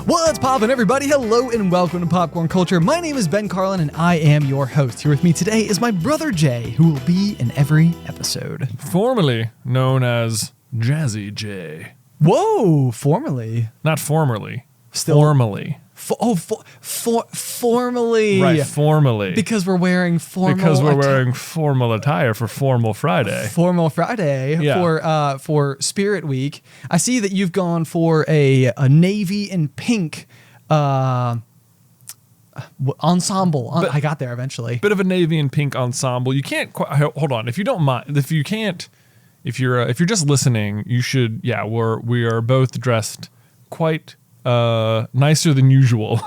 What's poppin', everybody? Hello and welcome to Popcorn Culture. My name is Ben Carlin and I am your host. Here with me today is my brother Jay, who will be in every episode. Formerly known as Jazzy J. Whoa, formerly? Not formerly. Still? Formally. Formally. Right, formally. Because we're wearing formal attire for Formal Friday. Formal Friday Yeah. for Spirit Week. I see that you've gone for a navy and pink ensemble. I got there eventually. Bit of a navy and pink ensemble. You can't quite, hold on. If you don't mind, if you're just listening, you should. Yeah, we are both dressed quite nicer than usual.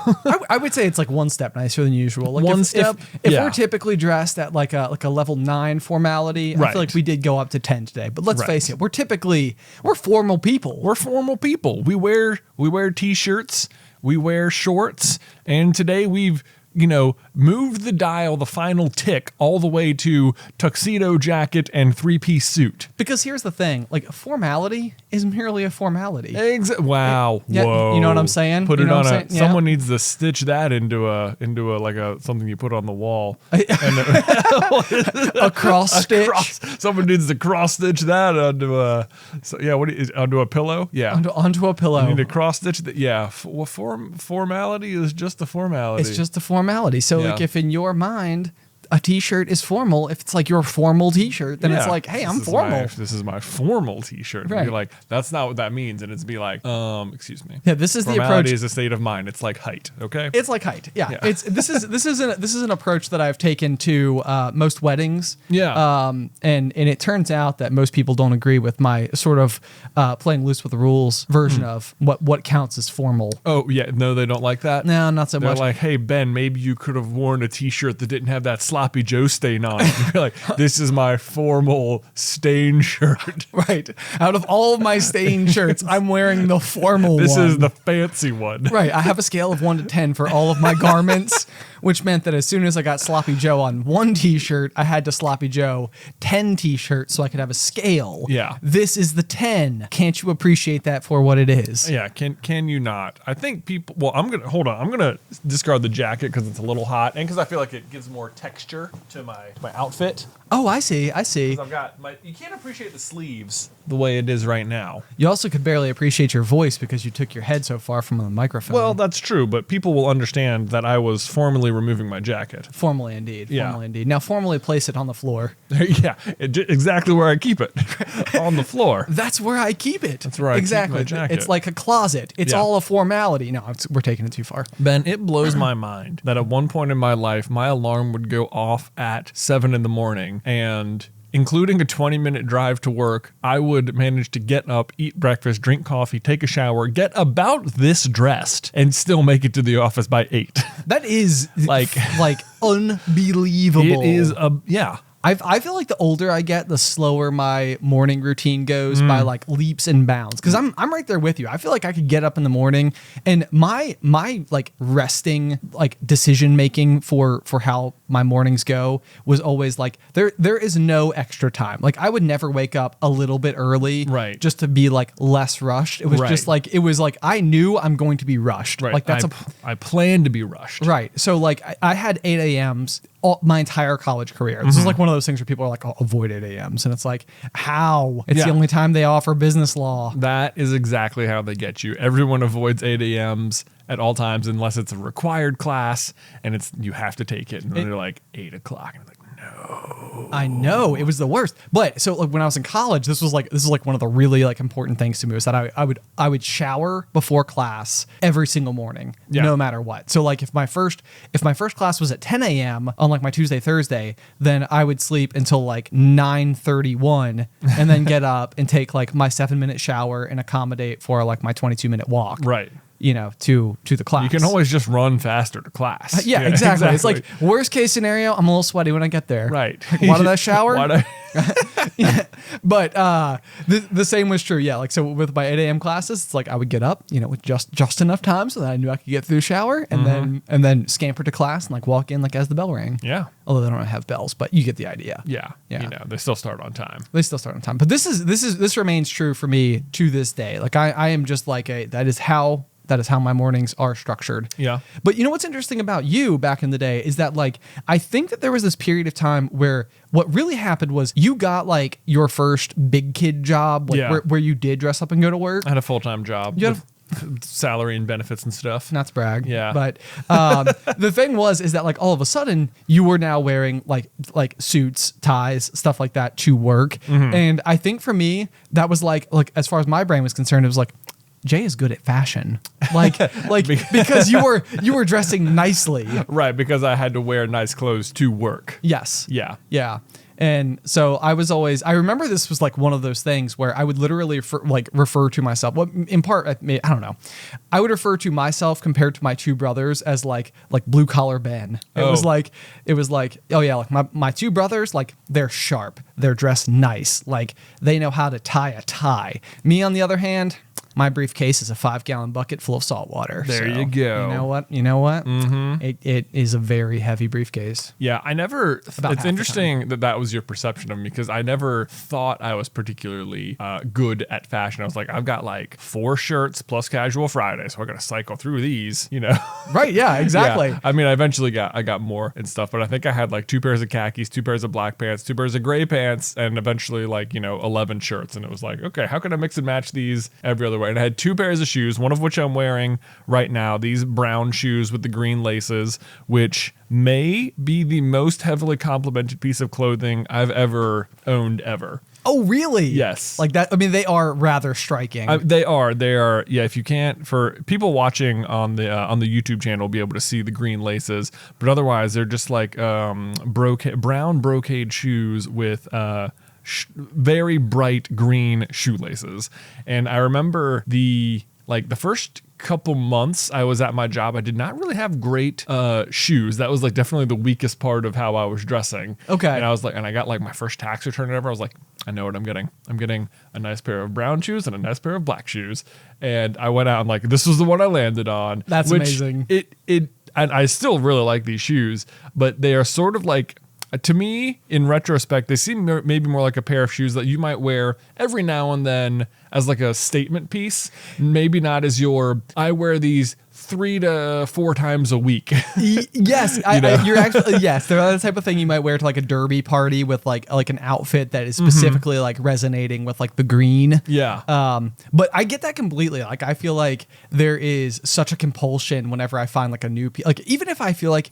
I would say it's like one step nicer than usual. Like One if step? If Yeah. we're typically dressed at like a level 9 formality, I Right. feel like we did go up to 10 today. But let's Right. face it, we're formal people. We're formal people. We wear t-shirts, we wear shorts, and today we've moved the dial, the final tick, all the way to tuxedo jacket and 3-piece suit. Because here's the thing, like formality is merely a formality. Wow. Yeah, Whoa. you know what I'm saying? Put You it know on what I'm a. saying? Yeah. Someone needs to stitch that into a something you put on the wall. A cross stitch. Someone needs to cross stitch that onto a. Onto a pillow. Yeah. Onto a pillow. You need to cross stitch that. Yeah. Formality is just a formality. It's just a formality. So Yeah. like if in your mind a t-shirt is formal, if it's like your formal t-shirt, then it's like, hey, I'm formal. This is my formal t-shirt. Right. And you're like, that's not what that means. And it's be like, excuse me. Yeah, this is the Formality approach. is a state of mind. It's like height. Okay. It's like height. Yeah. Yeah. This is an approach that I've taken to most weddings. Yeah. And it turns out that most people don't agree with my sort of playing loose with the rules version of what counts as formal. Oh yeah. No, they don't like that. No, not so They're much. like, hey Ben, maybe you could have worn a t-shirt that didn't have that sloppy Joe stain on it. You're like, this is my formal stain shirt. Right. Out of all of my stained shirts, I'm wearing the formal This one. is the fancy one. Right. I have a scale of 1 to 10 for all of my garments, which meant that as soon as I got Sloppy Joe on one t-shirt, I had to Sloppy Joe 10 t-shirts so I could have a scale. Yeah. This is the 10. Can't you appreciate that for what it is? Yeah, can you not? I think people. Well, I'm gonna discard the jacket because it's a little hot, and because I feel like it gives more texture to my outfit. Oh, I see. 'Cause I've got you can't appreciate the sleeves the way it is right now. You also could barely appreciate your voice because you took your head so far from the microphone. Well, that's true, but people will understand that I was formally removing my jacket. Formally indeed. Yeah. Formally indeed. Now, formally place it on the floor. Yeah, exactly where I keep it, on the floor. That's where I keep it. That's where I keep exactly. my jacket. It's like a closet. It's Yeah. all a formality. No, we're taking it too far. Ben, it blows my mind that at one point in my life, my alarm would go off at 7 in the morning, and including a 20-minute drive to work, I would manage to get up, eat breakfast, drink coffee, take a shower, get about this dressed, and still make it to the office by 8. That is Like unbelievable. It is yeah. I feel like the older I get, the slower my morning routine goes by like leaps and bounds. Because I'm right there with you. I feel like I could get up in the morning and my like resting like decision making for how my mornings go was always like there is no extra time. Like I would never wake up a little bit early, Right. just to be like less rushed. It was Right. just like I knew I'm going to be rushed. Right. Like that's I plan to be rushed. Right. So like I had 8 a.m.s my entire college career. This is like one of those things where people are like, oh, avoid 8 a.m.s. And it's like, how? It's Yeah. the only time they offer business law. That is exactly how they get you. Everyone avoids 8 a.m.s at all times unless it's a required class and you have to take it. And then they're like 8 o'clock. And I'm like, no. I know it was the worst. But so like when I was in college, this is like one of the really like important things to me was that I would shower before class every single morning, Yeah. no matter what. So like if my first class was at 10 a.m. on like my Tuesday, Thursday, then I would sleep until like 9:31 and then get up and take like my 7-minute shower and accommodate for like my 22-minute walk. Right. To the class. You can always just run faster to class. Yeah, exactly. It's like worst case scenario, I'm a little sweaty when I get there. Right. Like, why did I shower? Why did Yeah. But the same was true. Yeah. Like, so with my 8 a.m. classes, it's like I would get up, with just enough time so that I knew I could get through the shower and then scamper to class and like walk in like as the bell rang. Yeah. Although they don't have bells, but you get the idea. Yeah. Yeah. They still start on time. They still start on time. But this remains true for me to this day. Like I am just like that is how that is how my mornings are structured. Yeah. But you know what's interesting about you back in the day is that like I think that there was this period of time where what really happened was you got like your first big kid job, like where you did dress up and go to work. I had a full-time job. You had salary and benefits and stuff. Not to brag. Yeah. But the thing is that like all of a sudden you were now wearing like suits, ties, stuff like that to work. And I think for me, that was like as far as my brain was concerned, it was like, Jay is good at fashion. Like because you were dressing nicely. Right, because I had to wear nice clothes to work. Yes. Yeah. Yeah. And so I remember this was like one of those things where I would literally refer to myself. Well, in part, I don't know. I would refer to myself compared to my two brothers as like blue collar Ben. It was like, oh yeah, like my two brothers, like they're sharp. They're dressed nice. Like they know how to tie a tie. Me, on the other hand, my briefcase is a 5-gallon bucket full of salt water. There you go. You know what? Mm-hmm. It is a very heavy briefcase. Yeah, it's interesting that was your perception of me, because I never thought I was particularly good at fashion. I was like, I've got like 4 shirts plus casual Friday, so I got to cycle through these, you know? Right, yeah, exactly. Yeah. I mean, I eventually got more and stuff, but I think I had like 2 pairs of khakis, 2 pairs of black pants, 2 pairs of gray pants, and eventually like, 11 shirts. And it was like, okay, how can I mix and match these every other way? And I had 2 pairs of shoes, one of which I'm wearing right now, these brown shoes with the green laces, which may be the most heavily complimented piece of clothing I've ever owned ever. Oh, really? Yes. Like that. I mean, they are rather striking. They are. Yeah. If you can't, for people watching on the YouTube channel, be able to see the green laces, but otherwise they're just like brown brocade shoes with very bright green shoelaces. And I remember the first couple months I was at my job, I did not really have great shoes. That was like definitely the weakest part of how I was dressing. Okay. And I was like, and I got like my first tax return and whatever. I was like, I know what I'm getting. I'm getting a nice pair of brown shoes and a nice pair of black shoes. And I went out and like, this was the one I landed on. That's amazing. And I still really like these shoes, but they are sort of like, to me, in retrospect, they seem maybe more like a pair of shoes that you might wear every now and then as like a statement piece. Maybe not as I wear these 3 to 4 times a week. Yes, you're actually yes. They're the type of thing you might wear to like a derby party with like an outfit that is specifically like resonating with like the green. Yeah. But I get that completely. Like I feel like there is such a compulsion whenever I find like a new like even if I feel like.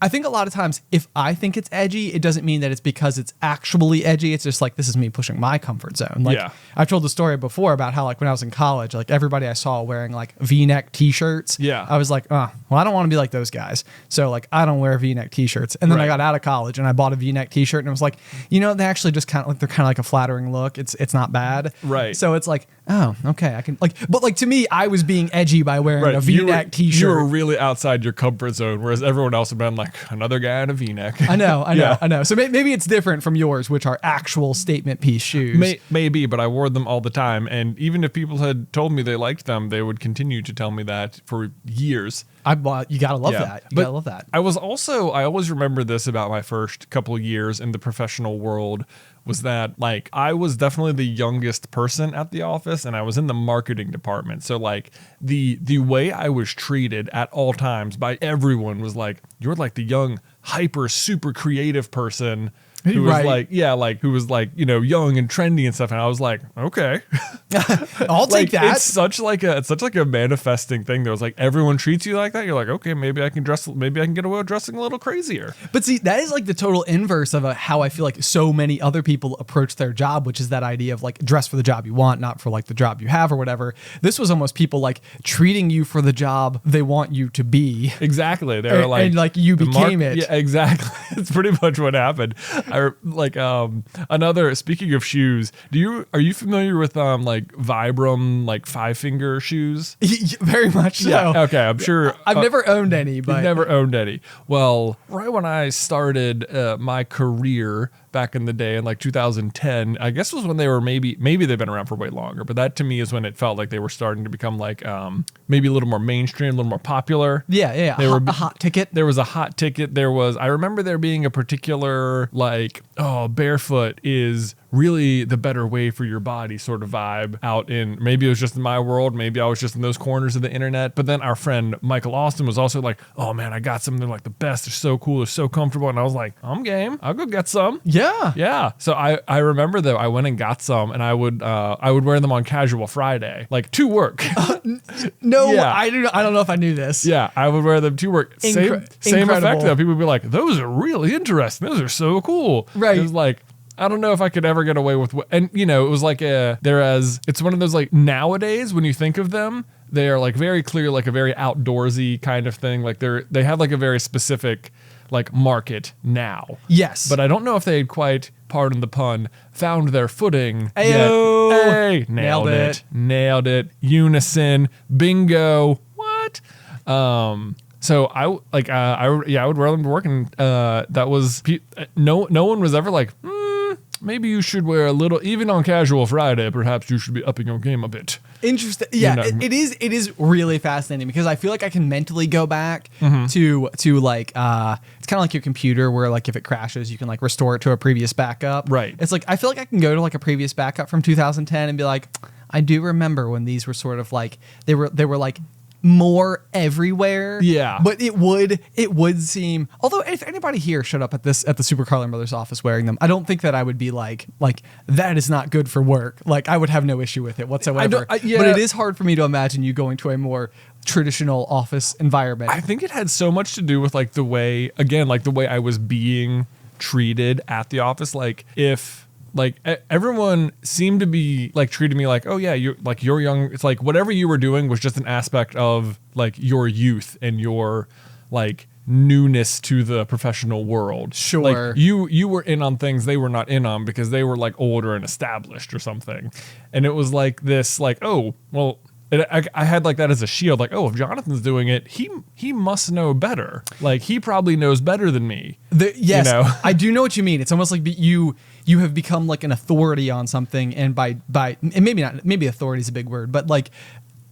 I think a lot of times if I think it's edgy, it doesn't mean that it's because it's actually edgy. It's just like, this is me pushing my comfort zone. Like I've told the story before about how like when I was in college, like everybody I saw wearing like V-neck t-shirts. Yeah. I was like, well, I don't want to be like those guys. So like, I don't wear V-neck t-shirts. And then I got out of college and I bought a V-neck t-shirt and it was like, they actually just kind of like, they're kind of like a flattering look. It's not bad. Right. So it's like, oh, okay. I can like, but like to me, I was being edgy by wearing a V-neck t-shirt. You were really outside your comfort zone, whereas everyone else had been like another guy in a V-neck. I know. So maybe it's different from yours, which are actual statement piece shoes. Maybe, but I wore them all the time. And even if people had told me they liked them, they would continue to tell me that for years. You gotta love that. You gotta love that. I always remember this about my first couple of years in the professional world, was that like I was definitely the youngest person at the office and I was in the marketing department. So like the way I was treated at all times by everyone was like, you're like the young, hyper, super creative person who was who was like, young and trendy and stuff. And I was like, okay, I'll take that. It's such like a manifesting thing. There was like, everyone treats you like that. You're like, okay, maybe I can get away with dressing a little crazier. But see, that is like the total inverse of how I feel like so many other people approach their job, which is that idea of like dress for the job you want, not for like the job you have or whatever. This was almost people like treating you for the job they want you to be. Exactly. They were like, and like you became it. Yeah, exactly. It's pretty much what happened. Speaking of shoes, are you familiar with like Vibram, like 5-finger shoes? Very much so. Yeah. Okay. I'm sure. I've never owned any, but you've never owned any. Well, right when I started my career back in the day in like 2010, I guess was when they were maybe they've been around for way longer, but that to me is when it felt like they were starting to become like maybe a little more mainstream, a little more popular. Yeah. They were a hot ticket. There was a hot ticket. I remember there being a particular like, Barefoot is really the better way for your body sort of vibe out in, maybe it was just in my world, maybe I was just in those corners of the internet. But then our friend Michael Austin was also like, oh man, I got something like the best. They're so cool. They're so comfortable. And I was like, I'm game. I'll go get some. Yeah. Yeah. So I remember though, I went and got some, and I would wear them on casual Friday, like to work. No, Yeah. I don't know if I knew this. Yeah, I would wear them to work. Same Incredible. effect though. People would be like, those are really interesting. Those are so cool. Right. It was like, I don't know if I could ever get away with, and you know, it was like it's one of those, like, nowadays when you think of them, they are like very clear, like a very outdoorsy kind of thing. Like they have like a very specific like market now. Yes. But I don't know if they had quite, pardon the pun, found their footing Ayo. yet. Hey, nailed it. Nailed it. Unison. Bingo. What? So I would wear them to work, and that was no one was ever like, maybe you should wear a little, even on casual Friday, perhaps you should be upping your game a bit. Interesting. Yeah, You know. it is really fascinating because I feel like I can mentally go back to like it's kind of like your computer where like if it crashes you can like restore it to a previous backup. Right. It's like I feel like I can go to like a previous backup from 2010 and be like, I do remember when these were sort of like they were like more everywhere. Yeah. But it would seem, although if anybody here showed up at the Super Carlin Brothers office wearing them, I don't think that I would be like that is not good for work. Like I would have no issue with it whatsoever. Yeah. But it is hard for me to imagine you going to a more traditional office environment. I think it had so much to do with like the way I was being treated at the office. Like if like everyone seemed to be like treating me like, oh yeah, you're young. It's like whatever you were doing was just an aspect of like your youth and your like newness to the professional world. Sure. Like you were in on things they were not in on because they were like older and established or something. And it was like this like, oh, well, I had like that as a shield. Like, oh, if Jonathan's doing it, he must know better. Like he probably knows better than me. Yes, you know? I do know what you mean. It's almost like you have become like an authority on something, and by and maybe authority is a big word, but like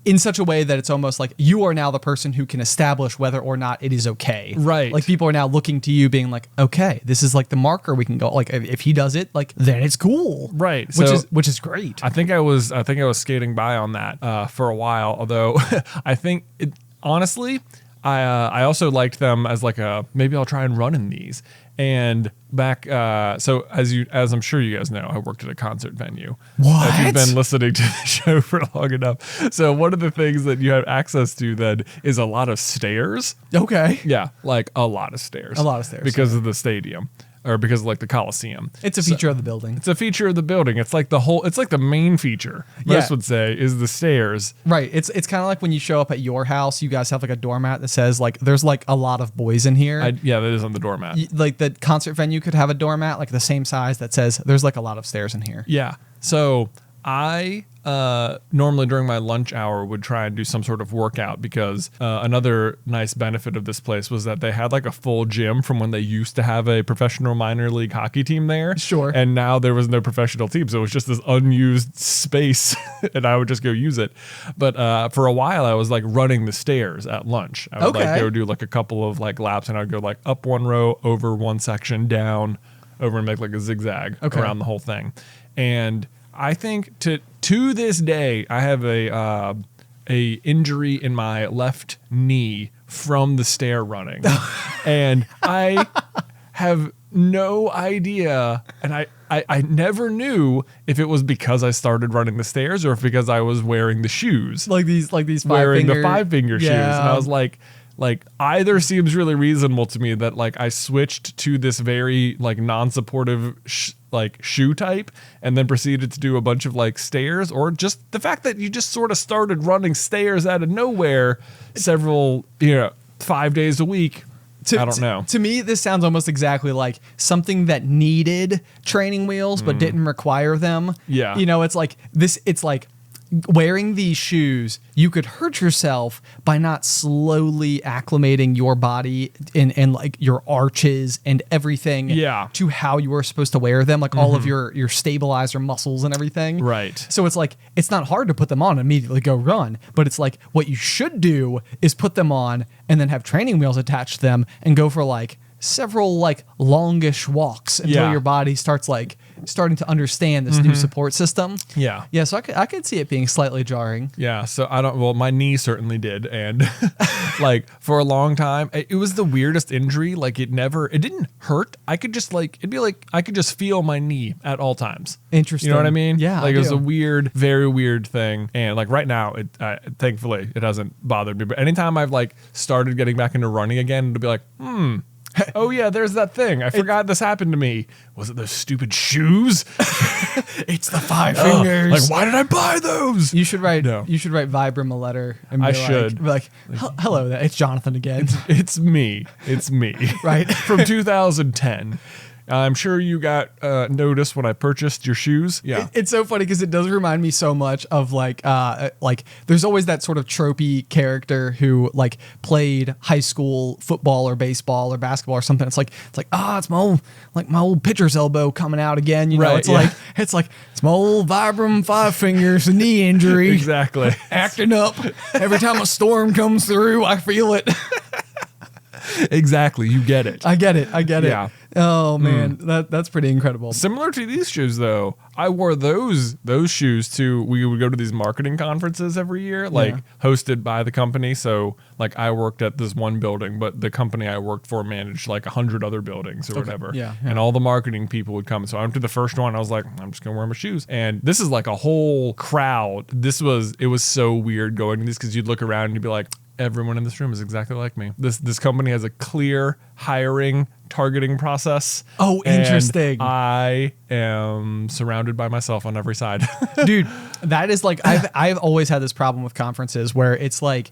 in such a way that it's almost like you are now the person who can establish whether or not it is okay. Right. Like people are now looking to you being like, okay, this is like the marker we can go. Like if he does it, like then it's cool. Right. Which is great. I think I was skating by on that for a while. Although I think honestly, I also liked them as like maybe I'll try and run in these. And back, so as I'm sure you guys know, I worked at a concert venue. What? If you've been listening to the show for long enough. So one of the things that you have access to then is a lot of stairs. Okay. Yeah, like a lot of stairs. A lot of stairs. Because of the stadium. Or because of like the Coliseum. It's a feature of the building. It's a feature of the building. It's like the main feature, most would say, is the stairs. Right. It's kind of like when you show up at your house, you guys have like a doormat that says like there's like a lot of boys in here. Yeah, that is on the doormat. Like the concert venue could have a doormat like the same size that says there's like a lot of stairs in here. Yeah. So I normally during my lunch hour would try and do some sort of workout because another nice benefit of this place was that they had like a full gym from when they used to have a professional minor league hockey team there. Sure. And now there was no professional team. So it was just this unused space and I would just go use it. But for a while I was like running the stairs at lunch. I would like go do like a couple of like laps and I'd go like up one row, over one section, down, over and make like a zigzag around the whole thing. And I think to this day, I have a injury in my left knee from the stair running, and I have no idea, and I never knew if it was because I started running the stairs or if because I was wearing the shoes, like these wearing the 5-finger shoes, and I was like either seems really reasonable to me that like I switched to this very like non-supportive shoe type and then proceeded to do a bunch of like stairs, or just the fact that you just sort of started running stairs out of nowhere several 5 days a week. I don't know. To me, this sounds almost exactly like something that needed training wheels but didn't require them. Yeah. It's like this. It's like wearing these shoes, you could hurt yourself by not slowly acclimating your body and like your arches and everything to how you were supposed to wear them, like all of your stabilizer muscles and everything. Right. So it's like, it's not hard to put them on and immediately go run, but it's like what you should do is put them on and then have training wheels attached to them and go for like several like longish walks until your body starts like starting to understand this new support system. Yeah. Yeah. So I could see it being slightly jarring. Yeah. So my knee certainly did. And like for a long time, it was the weirdest injury. Like it didn't hurt. I could just like, it'd be like, I could just feel my knee at all times. Interesting. You know what I mean? Yeah. Like it was a weird, very weird thing. And like right now, thankfully it hasn't bothered me. But anytime I've like started getting back into running again, it'll be like, oh yeah, there's that thing. I forgot this happened to me. Was it those stupid shoes? It's the 5 fingers. Like, why did I buy those? You should write. You should write Vibram a letter. And be should. Be like, hello, it's Jonathan again. It's me. It's me. Right. From 2010. I'm sure you got notice when I purchased your shoes. Yeah. It's so funny because it does remind me so much of like there's always that sort of tropey character who like played high school football or baseball or basketball or something. It's my old pitcher's elbow coming out again. You know, Right, it's my old Vibram 5 fingers knee injury. Exactly. Acting up. Every time a storm comes through, I feel it. Exactly. You get it. I get it. Yeah. Oh man, that's pretty incredible. Similar to these shoes, though, I wore those shoes to. We would go to these marketing conferences every year, like hosted by the company. So, like, I worked at this one building, but the company I worked for managed like 100 other buildings or whatever. Yeah. And all the marketing people would come. So I went to the first one. I was like, I'm just gonna wear my shoes. And this is like a whole crowd. It was so weird going to these because you'd look around and you'd be like, everyone in this room is exactly like me. This company has a clear hiring targeting process. Oh, interesting. And I am surrounded by myself on every side. Dude, that is like I've always had this problem with conferences where it's like,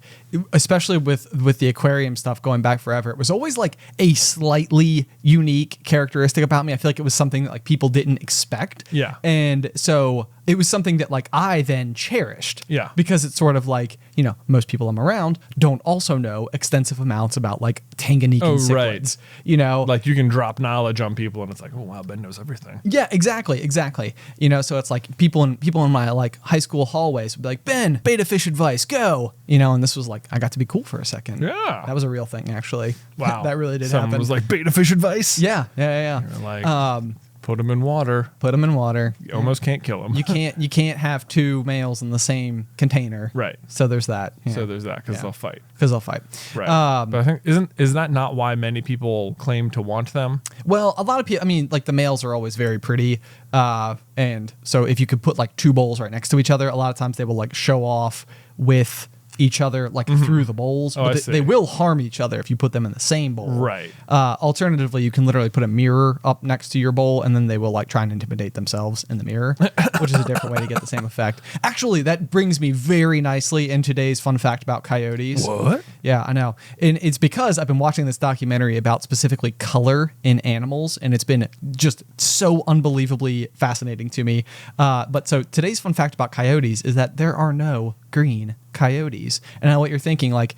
especially with the aquarium stuff going back forever, it was always like a slightly unique characteristic about me. I feel like it was something that like people didn't expect. Yeah. And so it was something that like I then cherished. Yeah. Because it's sort of like, you know, most people I'm around don't also know extensive amounts about like Tanganyikan cichlids. Right. You know, like you can drop knowledge on people and it's like, oh wow, Ben knows everything. yeah, exactly. You know, so it's like people in my like high school hallways would be like, Ben, beta fish advice, go. You know, and this was like I got to be cool for a second. Yeah. That was a real thing actually. Wow. That really did Someone happen. was like, beta fish advice? Yeah. You're like, put them in water. Put them in water. You almost can't kill them. You can't have 2 males in the same container. Right. So there's that. Yeah. So there's that because they'll fight. Because they'll fight. Right. But I think is that not why many people claim to want them? Well, a lot of people, I mean, like the males are always very pretty. And so if you could put like 2 bowls right next to each other, a lot of times they will like show off with each other like through the bowls, but they will harm each other if you put them in the same bowl. Right. Alternatively, you can literally put a mirror up next to your bowl and then they will like try and intimidate themselves in the mirror, which is a different way to get the same effect. Actually, that brings me very nicely in today's fun fact about coyotes. What? Yeah, I know. And it's because I've been watching this documentary about specifically color in animals, and it's been just so unbelievably fascinating to me. But so today's fun fact about coyotes is that there are no green coyotes. And I know what you're thinking, like,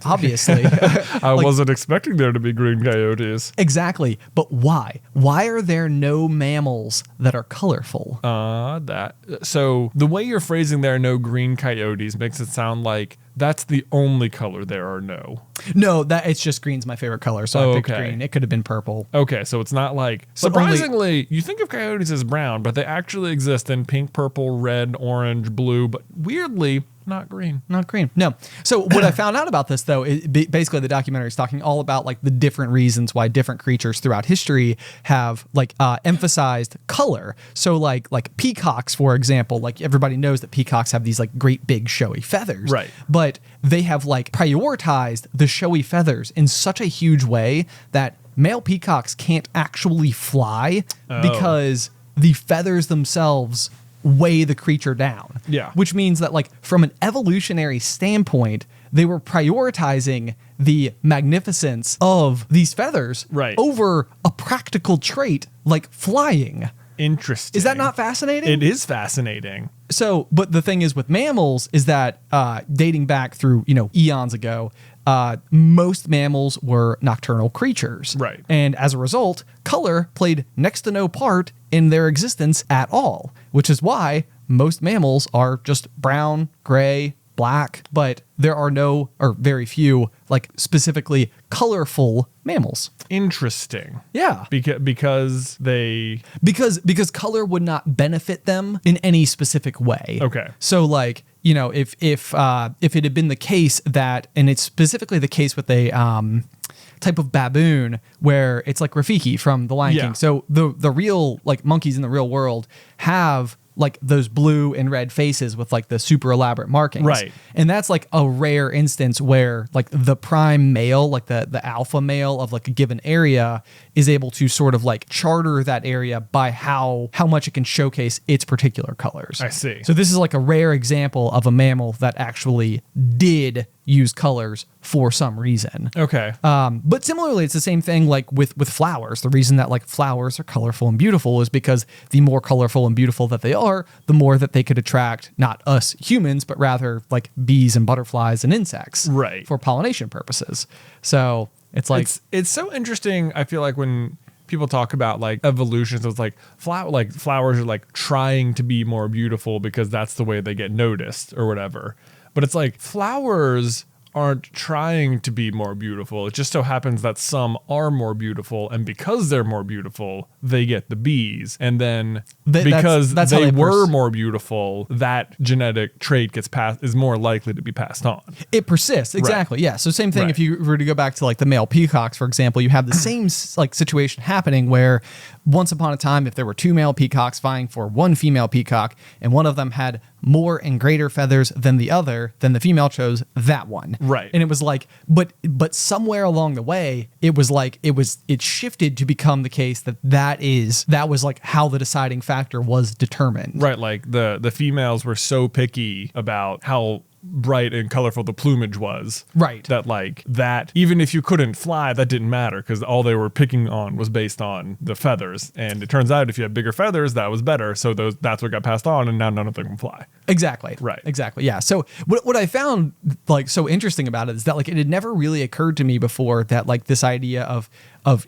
obviously. I wasn't expecting there to be green coyotes. Exactly. But why? Why are there no mammals that are colorful? So the way you're phrasing there are no green coyotes makes it sound like that's the only color there are no. No, that it's just green's my favorite color, so I picked green. It could have been purple. Okay, so it's not like surprisingly, you think of coyotes as brown, but they actually exist in pink, purple, red, orange, blue, but weirdly not green. Not green. No. So what I found out about this though, basically the documentary is talking all about like the different reasons why different creatures throughout history have like emphasized color. So like peacocks, for example, like everybody knows that peacocks have these like great big showy feathers. Right. But they have like prioritized the showy feathers in such a huge way that male peacocks can't actually fly because the feathers themselves weigh the creature down. Yeah. Which means that like from an evolutionary standpoint, they were prioritizing the magnificence of these feathers over a practical trait like flying. Interesting. Is that not fascinating? It is fascinating. So, but the thing is with mammals is that dating back through, eons ago, most mammals were nocturnal creatures. Right. And as a result, color played next to no part in their existence at all, which is why most mammals are just brown, gray, black, but there are no, or very few, like specifically colorful mammals. Interesting. Yeah. Because Because color would not benefit them in any specific way. Okay. So like, you know, if it had been the case that, and it's specifically the case with a type of baboon where it's like Rafiki from The Lion King. So the real like monkeys in the real world have like those blue and red faces with like the super elaborate markings. Right. And that's like a rare instance where like the prime male, like the alpha male of like a given area is able to sort of like charter that area by how much it can showcase its particular colors. I see. So this is like a rare example of a mammal that actually did use colors for some reason. Okay. But similarly, it's the same thing like with flowers. The reason that like flowers are colorful and beautiful is because the more colorful and beautiful that they are, the more that they could attract not us humans, but rather like bees and butterflies and insects, right, for pollination purposes. So it's like it's so interesting. I feel like when people talk about like evolution, so it's like flowers are like trying to be more beautiful because that's the way they get noticed or whatever. But it's like flowers aren't trying to be more beautiful. It just so happens that some are more beautiful, and because they're more beautiful, they get the bees. And then because they were more beautiful, that genetic trait is more likely to be passed on. It persists. Exactly. Right. Yeah. So same thing. Right. If you were to go back to like the male peacocks, for example, you have the same like situation happening where once upon a time, if there were two male peacocks vying for one female peacock and one of them had more and greater feathers than the other, then the female chose that one. Right. And it was like, but somewhere along the way, it shifted to become the case that was like how the deciding factor was determined. Right. Like the females were so picky about how bright and colorful the plumage was, right, that even if you couldn't fly, that didn't matter because all they were picking on was based on the feathers. And it turns out if you had bigger feathers, that was better. So that's what got passed on, and now none of them can fly. Exactly. Right. Exactly. Yeah. So what I found like so interesting about it is that like it had never really occurred to me before that like this idea of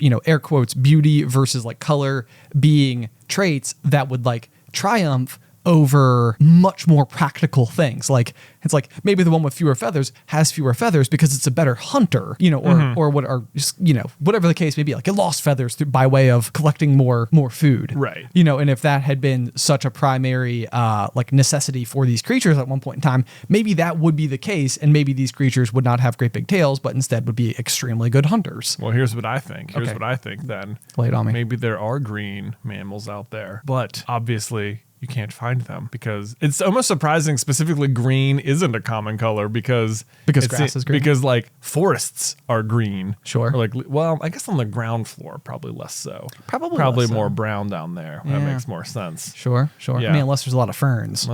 you know, air quotes, beauty versus like color being traits that would like triumph over much more practical things. Like it's like maybe the one with fewer feathers has fewer feathers because it's a better hunter, you know, or just, you know, whatever the case may be. Like it lost feathers by way of collecting more food, right? You know, and if that had been such a primary like necessity for these creatures at one point in time, maybe that would be the case, and maybe these creatures would not have great big tails, but instead would be extremely good hunters. Well, here's what I think. Then. Lay it on me. Maybe there are green mammals out there, but obviously you can't find them because it's almost surprising. Specifically, green isn't a common color because grass is green. Because like forests are green. Sure. Or like, well, I guess on the ground floor probably less so. Probably less more brown down there. Yeah. That makes more sense. Sure. Yeah. I mean, unless there's a lot of ferns.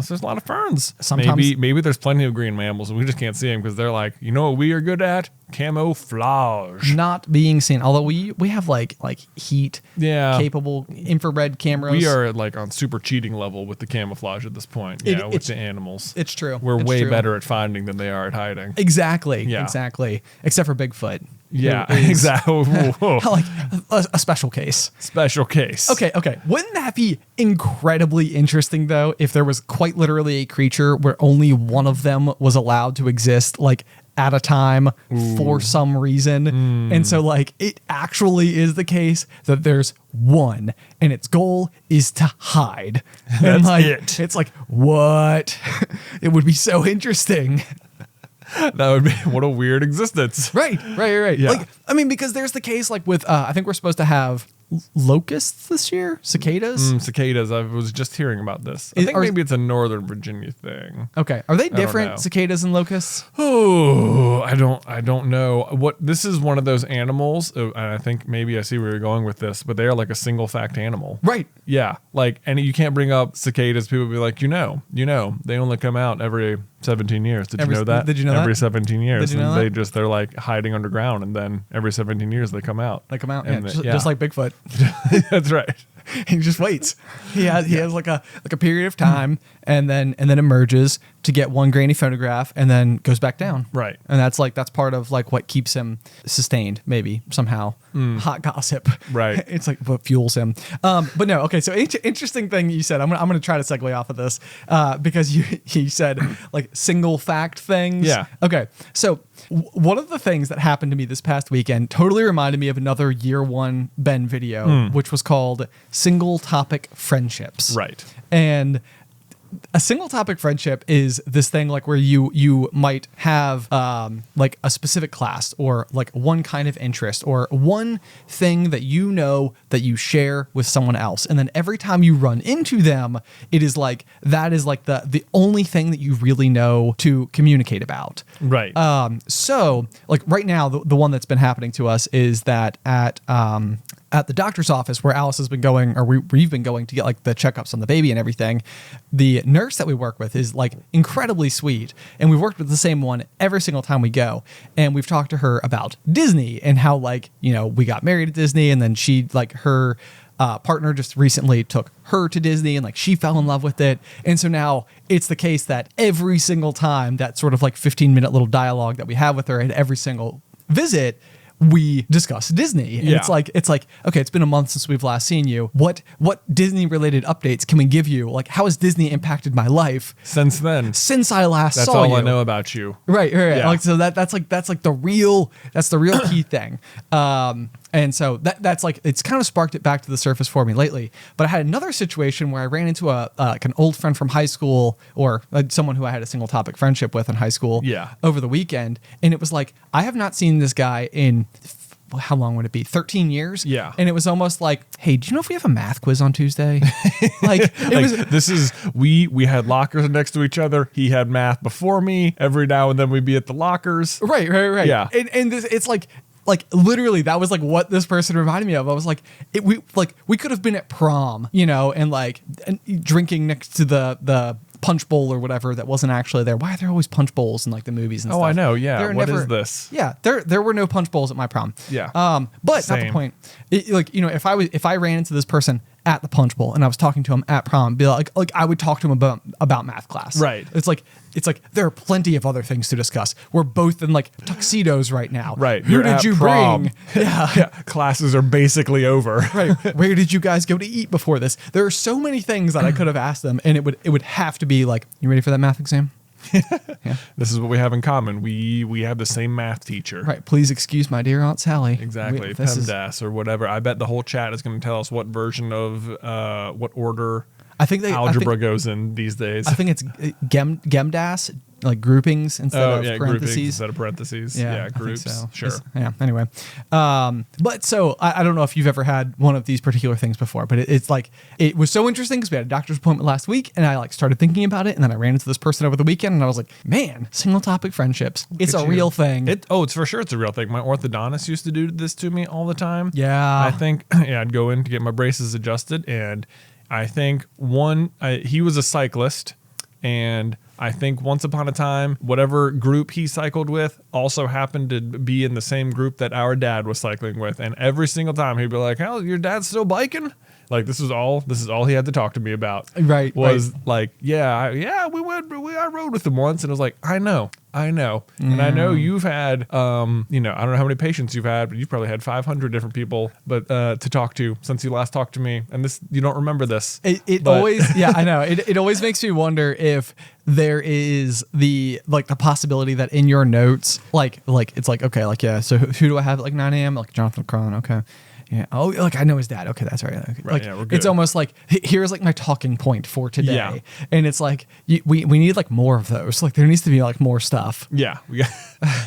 Sometimes maybe there's plenty of green mammals and we just can't see them because they're like, you know what we are good at? Camouflage. Not being seen. Although we have like heat capable infrared cameras. We are like on super cheating level with the camouflage at this point. With the animals. It's true. We're way better at finding than they are at hiding. Exactly. Yeah. Exactly. Except for Bigfoot. Yeah, exactly. Like a special case. Special case. Okay. Wouldn't that be incredibly interesting, though, if there was quite literally a creature where only one of them was allowed to exist, like, at a time for some reason. And so like it actually is the case that there's one and its goal is to hide. And like it's like, what? It would be so interesting. That would be what a weird existence. Right. Yeah. Like, I mean, because there's the case like with I think we're supposed to have locusts this year, cicadas. Cicadas. I was just hearing about this. I think maybe it's a Northern Virginia thing. Okay, are they different, cicadas and locusts? Oh, I don't know. What this is one of those animals. And I think maybe I see where you're going with this, but they are like a single fact animal. Right. Yeah. Like, and you can't bring up cicadas. People will be like, you know, they only come out every 17 years. Did you know that? Did you know that? Every 17 years. Did you know and that? they're like hiding underground, and then every 17 years they come out. Just like Bigfoot. That's right. he just waits. He has like a period of time, and then emerges to get one grainy photograph, and then goes back down. Right. And that's part of like what keeps him sustained, maybe somehow. Hot gossip. Right. It's like what fuels him. But no, okay. So interesting thing you said. I'm gonna try to segue off of this because you said like single fact things. Yeah. Okay. So one of the things that happened to me this past weekend totally reminded me of another year one Ben video, which was called Single Topic Friendships. Right. And a single topic friendship is this thing like where you might have like a specific class or like one kind of interest or one thing that you know that you share with someone else, and then every time you run into them, it is like that is like the only thing that you really know to communicate about. Right. So like right now, the one that's been happening to us is that at the doctor's office where Alice has been going, or we've been going to get like the checkups on the baby and everything, the nurse that we work with is like incredibly sweet. And we've worked with the same one every single time we go. And we've talked to her about Disney and how like, you know, we got married at Disney, and then she like her partner just recently took her to Disney, and like she fell in love with it. And so now it's the case that every single time that sort of like 15-minute little dialogue that we have with her at every single visit, we discuss Disney. And it's like, okay, it's been a month since we've last seen you. What Disney related updates can we give you? Like, how has Disney impacted my life since then? Since I last saw you. That's all I know about you. Right. Yeah. Like, so that's the real key thing. And so that's like, it's kind of sparked it back to the surface for me lately. But I had another situation where I ran into like an old friend from high school, or someone who I had a single topic friendship with in high school over the weekend. And it was like, I have not seen this guy in, how long would it be? 13 years? Yeah. And it was almost like, hey, do you know if we have a math quiz on Tuesday? Like, we had lockers next to each other. He had math before me. Every now and then we'd be at the lockers. Right. Yeah. And this, it's like literally that was like what this person reminded me of. I was like, we could have been at prom, you know, and like drinking next to the punch bowl or whatever that wasn't actually there. Why are there always punch bowls in like the movies and stuff? Oh, I know. Yeah. What is this? Yeah. There were no punch bowls at my prom. Yeah. But Same. not the point. Like, you know, if I ran into this person at the punch bowl and I was talking to him at prom, be like I would talk to him about math class. Right. It's like there are plenty of other things to discuss. We're both in like tuxedos right now. Right. Who did you bring? Yeah. Classes are basically over. Right. Where did you guys go to eat before this? There are so many things that I could have asked them, and it would have to be like, you ready for that math exam? Yeah. This is what we have in common. We have the same math teacher. Right. Please excuse my dear Aunt Sally. Exactly. PEMDAS or whatever. I bet the whole chat is going to tell us what version of what order algebra goes in these days. I think it's GEMDAS, like groupings instead of parentheses. Groupings instead of parentheses. Yeah, groups. So. Sure. Anyway. But so I don't know if you've ever had one of these particular things before, but it's like, it was so interesting because we had a doctor's appointment last week, and I like started thinking about it, and then I ran into this person over the weekend, and I was like, man, single topic friendships. It's a real thing. It's for sure. It's a real thing. My orthodontist used to do this to me all the time. Yeah. I think I'd go in to get my braces adjusted, and I think he was a cyclist, and I think once upon a time, whatever group he cycled with also happened to be in the same group that our dad was cycling with. And every single time he'd be like, "Hell, your dad's still biking?" Like this is all he had to talk to me about. Right. Was like, I rode with him once, and I was like, I know. And I know you've had, I don't know how many patients you've had, but you've probably had 500 different people, to talk to since you last talked to me. And this, you don't remember this. It always, I know. It always makes me wonder if there is the possibility that in your notes, it's like, okay, so who do I have at like 9 a.m.? Like Jonathan Cron. Okay. Yeah. Oh, like I know his dad. Okay, that's right. Okay. Right, we're good. It's almost like here's like my talking point for today. Yeah. And it's like we need like more of those. Like there needs to be like more stuff. Yeah.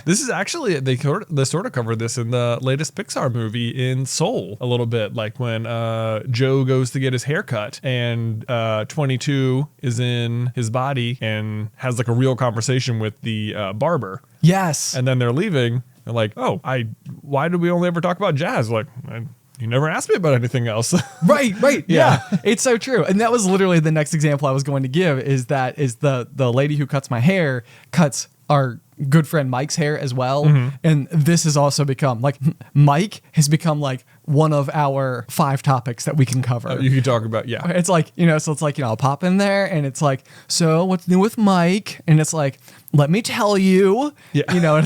This is actually they sort of covered this in the latest Pixar movie in Soul a little bit. Like when Joe goes to get his hair cut and 22 is in his body and has like a real conversation with the barber. Yes. And then they're leaving. And like, why did we only ever talk about jazz? Like, you never asked me about anything else. Right. Yeah. It's so true. And that was literally the next example I was going to give is the lady who cuts my hair cuts our good friend Mike's hair as well. And this has also become like Mike has become like one of our 5 topics that we can cover. You can talk about, yeah. It's like, so it's like, I'll pop in there and it's like, so what's new with Mike? And it's like, let me tell you, and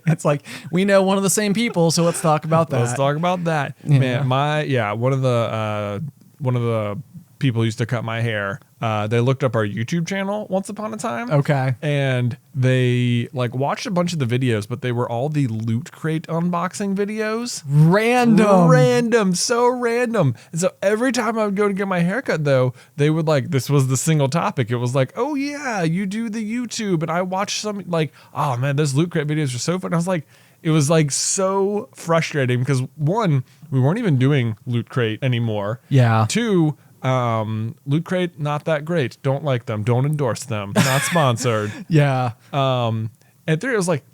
it's like, we know one of the same people. So let's talk about that. Let's talk about that. Man, one of the people who used to cut my hair, they looked up our YouTube channel once upon a time. Okay. And they like watched a bunch of the videos, but they were all the Loot Crate unboxing videos. Random, so random. And so every time I would go to get my haircut though, they would like, this was the single topic. It was like, oh yeah, you do the YouTube. And I watched some like, oh man, those Loot Crate videos are so fun. I was like, it was like so frustrating because 1, we weren't even doing Loot Crate anymore. Yeah. 2, Loot Crate, not that great. Don't like them. Don't endorse them. Not sponsored. Yeah. And 3, it was like,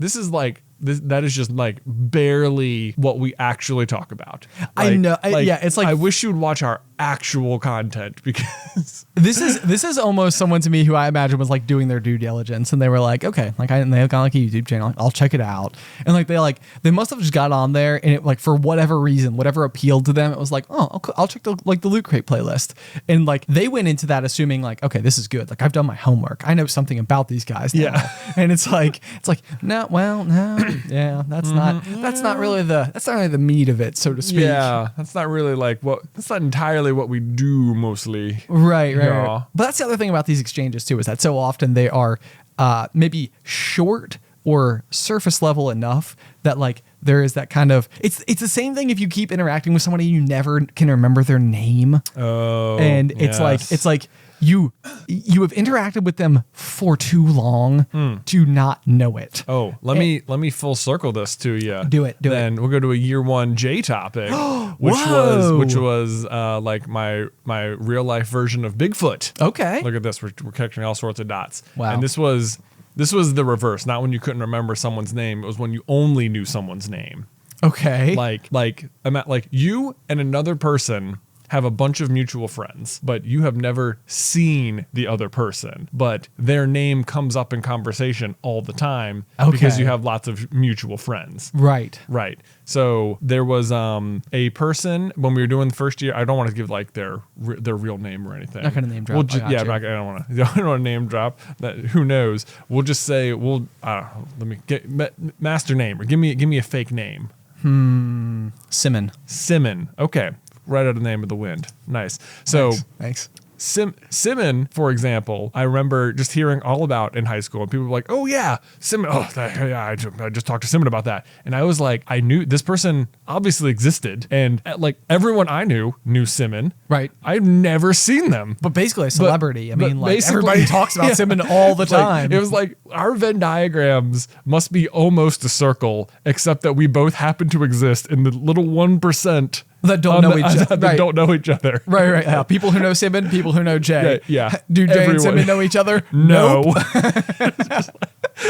that is just like barely what we actually talk about. I know. It's like, I wish you would watch our actual content because this is almost someone to me who I imagine was like doing their due diligence and they were like, okay, like and they've got like a YouTube channel, I'll check it out. And like they must have just got on there and it like for whatever reason, whatever appealed to them, it was like, oh, I'll check the Loot Crate playlist. And like they went into that assuming like, okay, this is good. Like I've done my homework. I know something about these guys now. Yeah. And it's like, no, yeah, that's not really the meat of it, so to speak. Yeah, that's not entirely what we do mostly. Right. But that's the other thing about these exchanges too, is that so often they are maybe short or surface level enough that like there is that kind of it's the same thing if you keep interacting with somebody you never can remember their name. Oh, and it's like you have interacted with them for too long to not know it. Oh, let me full circle this to you. Do it. Then we'll go to a year 1 J topic, which was like my real life version of Bigfoot. Okay. Look at this. We're connecting all sorts of dots. Wow. And this was the reverse. Not when you couldn't remember someone's name. It was when you only knew someone's name. Okay. Like you and another person have a bunch of mutual friends, but you have never seen the other person, but their name comes up in conversation all the time because you have lots of mutual friends. Right. So there was a person when we were doing the first year. I don't want to give like their real name or anything. Not gonna name drop. I don't want to name drop. That who knows? We'll just say let me get master name or give me a fake name. Simon. Okay. Right out of the name of the wind. Nice. So thanks. Simon, for example, I remember just hearing all about in high school, and people were like, "Oh yeah, Simon. Oh yeah, I just talked to Simon about that." And I was like, I knew this person obviously existed, and like everyone I knew Simon. Right. I've never seen them, but basically a celebrity. But everybody talks about Simon all the time. It was like our Venn diagrams must be almost a circle, except that we both happen to exist in the little 1%. That don't know each other. That don't know each other. Right. Yeah. People who know Simon, people who know Jay. Yeah. Do Jay and Simon know each other? No. Nope.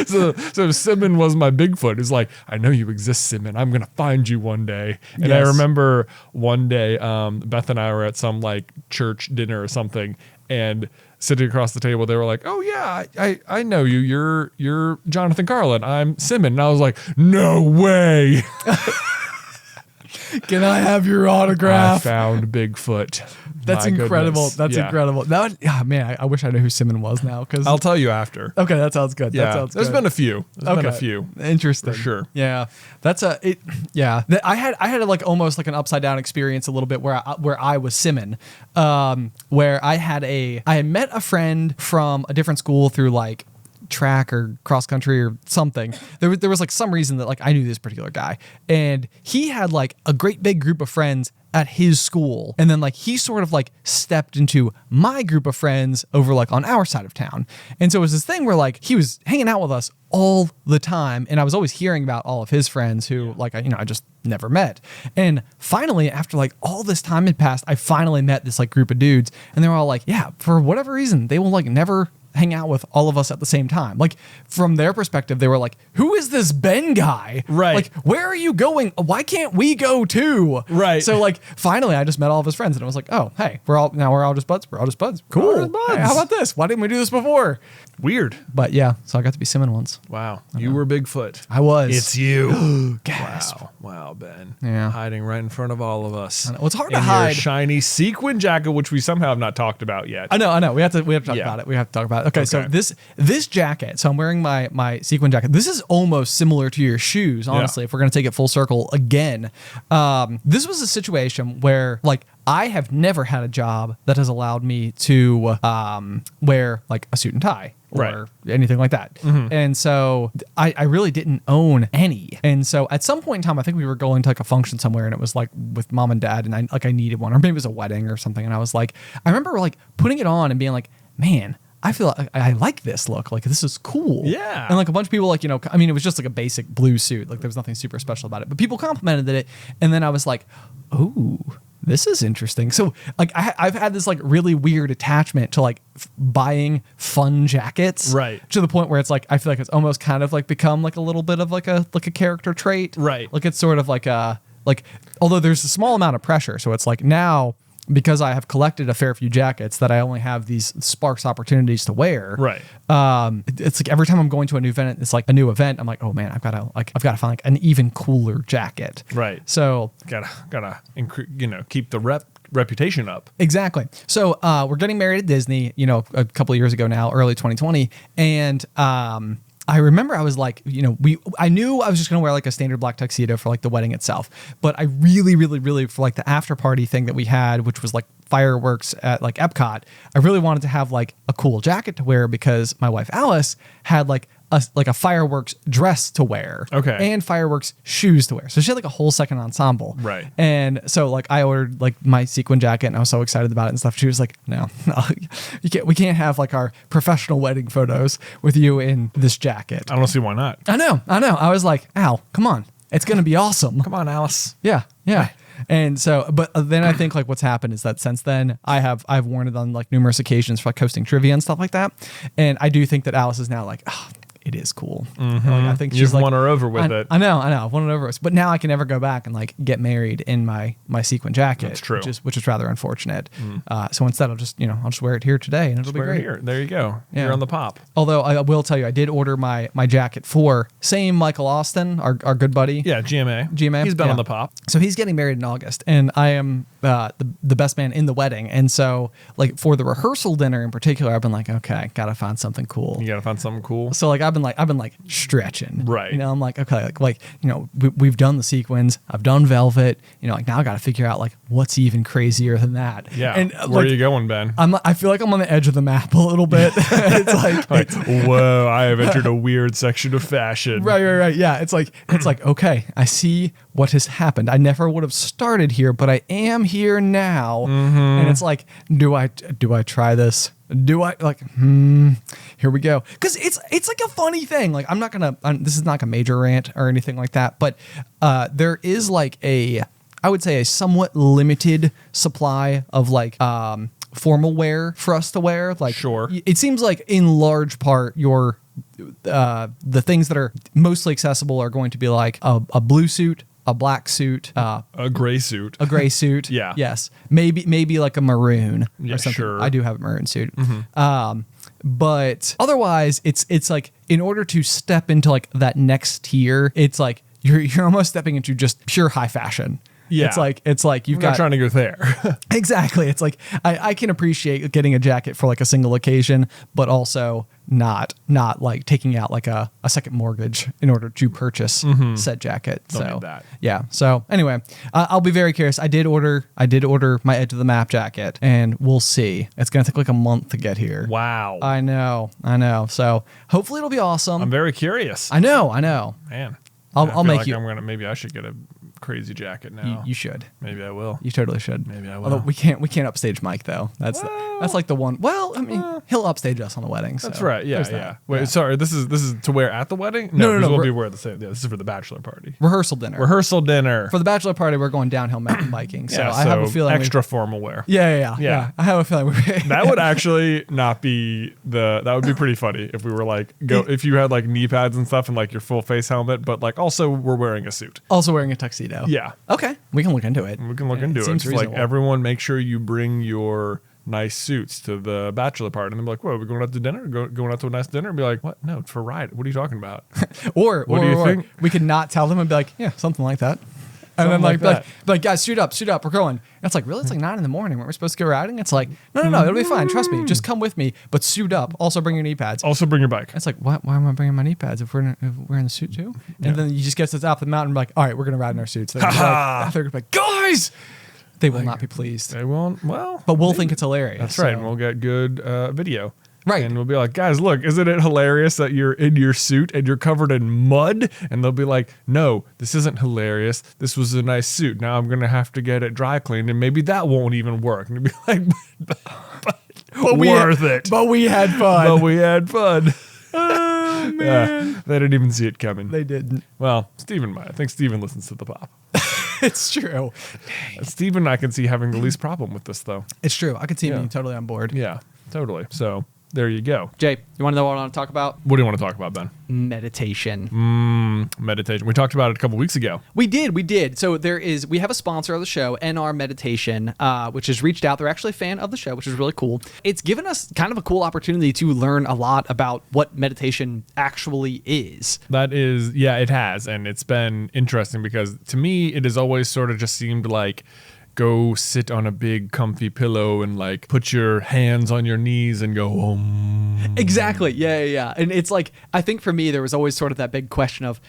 So Simon was my Bigfoot. It's like, I know you exist, Simon. I'm going to find you one day. And I remember one day, Beth and I were at some like church dinner or something, and sitting across the table, they were like, "Oh yeah, I know you. You're Jonathan Carlin. I'm Simon." And I was like, "No way." Can I have your autograph? I found Bigfoot. That's incredible. That's incredible. Man, I wish I knew who Simon was now. Because I'll tell you after. Okay, that sounds good. Yeah, there's been a few. Interesting. For sure. Yeah, that's I had like almost like an upside down experience a little bit where I was Simon, where I had met a friend from a different school through like track or cross country or something. There was like some reason that like I knew this particular guy, and he had like a great big group of friends at his school, and then like he sort of like stepped into my group of friends over like on our side of town. And so it was this thing where like he was hanging out with us all the time, and I was always hearing about all of his friends who like I just never met. And finally, after like all this time had passed, I finally met this like group of dudes, and they were all like, yeah, for whatever reason they will like never hang out with all of us at the same time. Like from their perspective, they were like, "Who is this Ben guy? Right. Like, where are you going? Why can't we go too?" Right. So like finally, I just met all of his friends, and I was like, "Oh, hey, we're all just buds. We're all just buds. Cool. We're all just buds. Hey, how about this? Why didn't we do this before?" Weird. But yeah, so I got to be Simmon once. Wow. You were Bigfoot. I was. It's you. Gasp. Wow, Ben. Yeah. Hiding right in front of all of us. I know. Well, it's hard in to your hide. shiny sequin jacket, which we somehow have not talked about yet. I know. We have to talk Yeah. about it. We have to talk about it. Okay, so Okay. this jacket. So I'm wearing my sequin jacket. This is almost similar to your shoes, honestly. If we're gonna take it full circle again, this was a situation where like I have never had a job that has allowed me to wear like a suit and tie or Right. anything like that. And so I really didn't own any. And so at some point in time, I think we were going to like a function somewhere and it was like with mom and dad and I needed one, or maybe it was a wedding or something. And I was like, I remember like putting it on and being like, man, I feel like I like this look. Like this is cool. Yeah. And like a bunch of people like, I mean, it was just like a basic blue suit. Like there was nothing super special about it, but people complimented it. And then I was like, ooh, this is interesting. So like I've had this like really weird attachment to like buying fun jackets, Right. To the point where it's like I feel like it's almost kind of like become like a little bit of like a character trait, Right. Like it's sort of like although there's a small amount of pressure, so it's like now because I have collected a fair few jackets that I only have these sparse opportunities to wear. Right. It's like every time I'm going to a new event, it's like a new event. I'm like, oh man, I've got to find like an even cooler jacket. Right. So Gotta keep the reputation up. exactly. So we're getting married at Disney, a couple of years ago now, early 2020, and I remember I was like, I knew I was just going to wear like a standard black tuxedo for like the wedding itself. But I really, really, really, for like the after party thing that we had, which was like fireworks at like Epcot, I really wanted to have like a cool jacket to wear because my wife Alice had like a fireworks dress to wear. Okay. And fireworks shoes to wear. So she had like a whole second ensemble. Right. And so like I ordered like my sequin jacket and I was so excited about it and stuff. She was like, no, we can't have like our professional wedding photos with you in this jacket. I don't see why not. I know. I was like, Al, come on. It's going to be awesome. Come on, Alice. Yeah. And so, but then I think like what's happened is that since then I've worn it on like numerous occasions for like hosting trivia and stuff like that. And I do think that Alice is now like, oh, it is cool. Like, I think she's You've like, won her over with it. I know. I've won it over. But now I can never go back and like get married in my sequin jacket. That's true. Which is rather unfortunate. So instead I'll just wear it here today and it'll be Wear it great. here. There you go. Yeah. You're on the pop. Although I will tell you, I did order my jacket for same Michael Austin, our good buddy. Yeah, GMA. GMA. He's been Yeah. on the pop. So he's getting married in August, and I am the best man in the wedding. And so, like for the rehearsal dinner in particular, I've been like, okay, gotta find something cool. You gotta find something cool. So like I've been like stretching, Right. I'm like, okay, like we've done the sequins, I've done velvet, like now I got to figure out like what's even crazier than that. Yeah. And Where like, are you going, Ben? I feel like I'm on the edge of the map a little bit. It's like, Whoa, I have entered a weird section of fashion. Right. Yeah. It's like, okay, I see what has happened. I never would have started here, but I am here now. And it's like, do I try this? Do I like, here we go. Cause it's like a funny thing. Like this is not a major rant or anything like that, but, there is like I would say a somewhat limited supply of like, formal wear for us to wear. Like, Sure. It seems like in large part the things that are mostly accessible are going to be like a blue suit, a black suit, A gray suit. a gray suit. Yeah. Yes. Maybe like a maroon Yeah, or something. sure. I do have a maroon suit. But otherwise it's like in order to step into like that next tier, it's like you're almost stepping into just pure high fashion. Yeah. It's like you've I'm not got trying to go there. exactly. It's like I can appreciate getting a jacket for like a single occasion, but also not like taking out like a second mortgage in order to purchase said jacket. Don't so need that. yeah. So anyway, I'll be very curious. I did order my Edge of the Map jacket, and we'll see. It's gonna take like a month to get here. Wow. I know. So hopefully it'll be awesome. I'm very curious. I know. Man. I'll I feel make like you. maybe I should get a crazy jacket now. You should. Maybe I will. You totally should. Maybe I will. Although we can't upstage Mike though. That's like the one. Well, I mean, he'll upstage us on the wedding. So That's right. Yeah, there's yeah. that. Wait, sorry. This is to wear at the wedding? No, 'cause we'll we're- be wearing the same. Yeah, this is for the bachelor party. Rehearsal dinner. Rehearsal dinner. For the bachelor party, we're going downhill mountain biking. So yeah, I have a feeling extra formal wear. Yeah. I have a feeling That would actually not be that would be pretty funny if we were like if you had like knee pads and stuff and like your full face helmet, but like also we're wearing a suit. also wearing a tuxedo. Yeah. Okay, we can look into it. We can look into it. Seems It's like reasonable. everyone make sure you bring your nice suits to the bachelor party, and they'll be like, "Whoa, are we going out to dinner? Going out to a nice dinner?" And be like, "What? No, it's for ride. What are you talking about?" Or What do you think? we could not tell them and be like, yeah, something like that. And then Something like like guys, suit up, we're going. And it's like, really? It's like 9 a.m. Weren't we supposed to go riding? It's like, no, it'll be fine. Trust me. Just come with me, but suit up. Also bring your knee pads. Also, bring your bike. It's like, what? Why am I bringing my knee pads if we're in the suit too? And then you just get to the top of the mountain and be like, all right, we're gonna ride in our suits. They're gonna be like, guys, they will not be pleased. They won't. Well, But we'll think it's hilarious. that's right, so- and we'll get good video. Right. And we'll be like, guys, look, isn't it hilarious that you're in your suit and you're covered in mud? And they'll be like, no, this isn't hilarious. This was a nice suit. Now I'm going to have to get it dry cleaned and maybe that won't even work. And you'll be like, but worth it. But we had fun. But we had fun. Oh, man. They didn't even see it coming. They didn't. Well, Steven might. I think Steven listens to the pop. It's true. Steven I can see having the least problem with this, though. It's true. I could see Yeah. being totally on board. Yeah, totally. So there you go. Jay, you want to know what I want to talk about? What do you want to talk about, Ben? Meditation. Meditation. We talked about it a couple weeks ago. We did. So we have a sponsor of the show, NR Meditation, which has reached out. They're actually a fan of the show, which is really cool. It's given us kind of a cool opportunity to learn a lot about what meditation actually is. That is, yeah, it has. And it's been interesting because to me, it has always sort of just seemed like go sit on a big comfy pillow and like put your hands on your knees and go, Exactly. Yeah. And it's like, I think for me, there was always sort of that big question of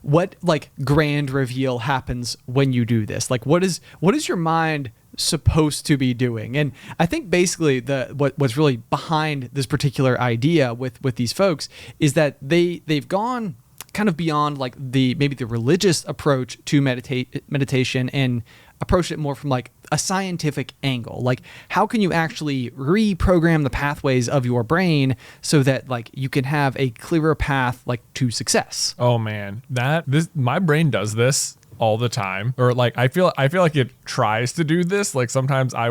what like grand reveal happens when you do this? Like, what is your mind supposed to be doing? And I think basically what's really behind this particular idea with these folks is that they've gone kind of beyond like maybe the religious approach to meditation and approach it more from like a scientific angle. Like, how can you actually reprogram the pathways of your brain so that like you can have a clearer path like to success? oh man, my brain does this all the time, or like I feel like it tries to do this. Like sometimes my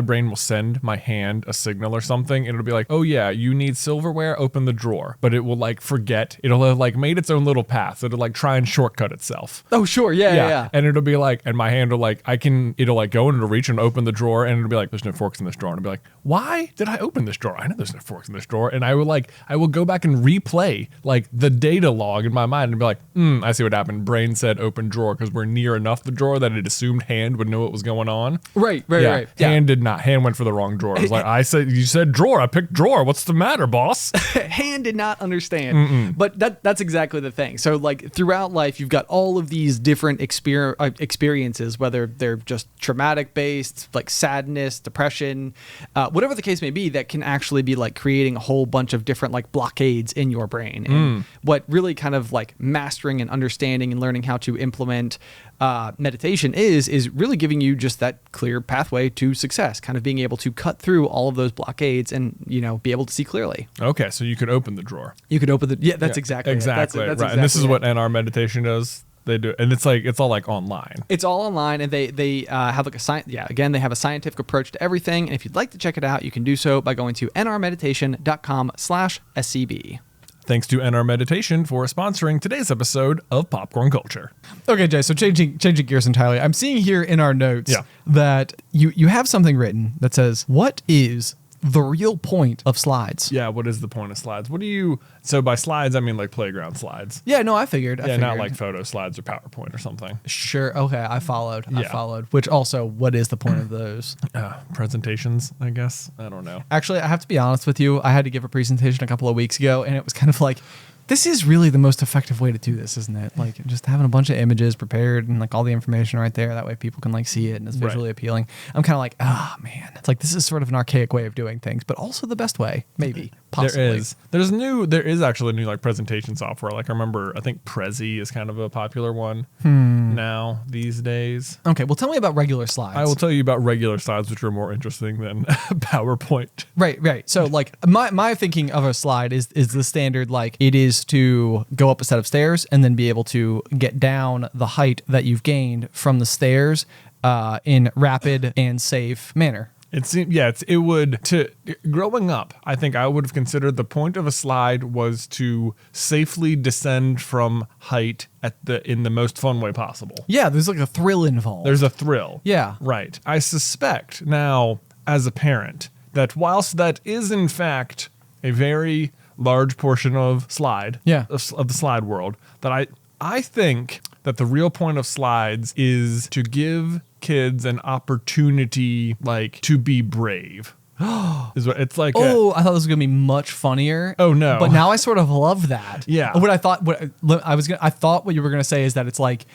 brain will send my hand a signal or something, and it'll be like, oh yeah, you need silverware, open the drawer, but it will like forget. It'll have like made its own little path. It'll like try and shortcut itself. Oh sure, yeah. And it'll be like, and my hand will like, it'll like go and it'll reach and open the drawer, and it'll be like, there's no forks in this drawer, and I'll be like, why did I open this drawer? I know there's no forks in this drawer, and I will go back and replay like the data log in my mind and be like, I see what happened. Brain said open drawer because we're near enough the drawer that it assumed hand would know what was going on. Right. Yeah. Yeah. Hand did not. Hand went for the wrong drawer. It was like, you said drawer. I picked drawer. What's the matter, boss? Hand did not understand. But that's exactly the thing. So like throughout life, you've got all of these different experiences, whether they're just traumatic based, like sadness, depression, whatever the case may be, that can actually be like creating a whole bunch of different like blockades in your brain. And what really kind of like mastering and understanding and learning how to implement meditation is really giving you just that clear pathway to success, kind of being able to cut through all of those blockades and, be able to see clearly. Okay, so you could open the drawer. You could open that's exactly it. Exactly. That's right. And this is exactly what NR meditation does. They do, and it's all like online. It's all online, and they have like again, they have a scientific approach to everything. And if you'd like to check it out, you can do so by going to nrmeditation.com/SCB. Thanks to NR Meditation for sponsoring today's episode of Popcorn Culture. Okay, Jay, so changing gears entirely. I'm seeing here in our notes that you have something written that says, what is the real point of slides? Yeah, what is the point of slides? So by slides, I mean like playground slides. Yeah, no, I figured. Not like photo slides or PowerPoint or something. Sure, okay, I followed. Which also, what is the point of those? Presentations, I guess. I don't know. Actually, I have to be honest with you. I had to give a presentation a couple of weeks ago, and it was kind of like, This is really the most effective way to do this, isn't it? Like just having a bunch of images prepared and like all the information right there. That way people can like see it and it's visually appealing. I'm kind of like, man, it's like this is sort of an archaic way of doing things, but also the best way, maybe, possibly. There is actually new like presentation software. Like I remember, I think Prezi is kind of a popular one now these days. Okay, well, tell me about regular slides. I will tell you about regular slides, which are more interesting than PowerPoint. Right. So like my thinking of a slide is the standard, like it is to go up a set of stairs and then be able to get down the height that you've gained from the stairs in rapid and safe manner. Growing up, I think I would have considered the point of a slide was to safely descend from height in the most fun way possible. Yeah, there's like a thrill involved. There's a thrill. Yeah. Right. I suspect now, as a parent, that whilst that is in fact a very large portion of of the slide world, that I think that the real point of slides is to give kids an opportunity, like, to be brave. Is what it's like. I thought this was gonna be much funnier. Oh no! But now I sort of love that. Yeah. I thought what you were gonna say is that it's like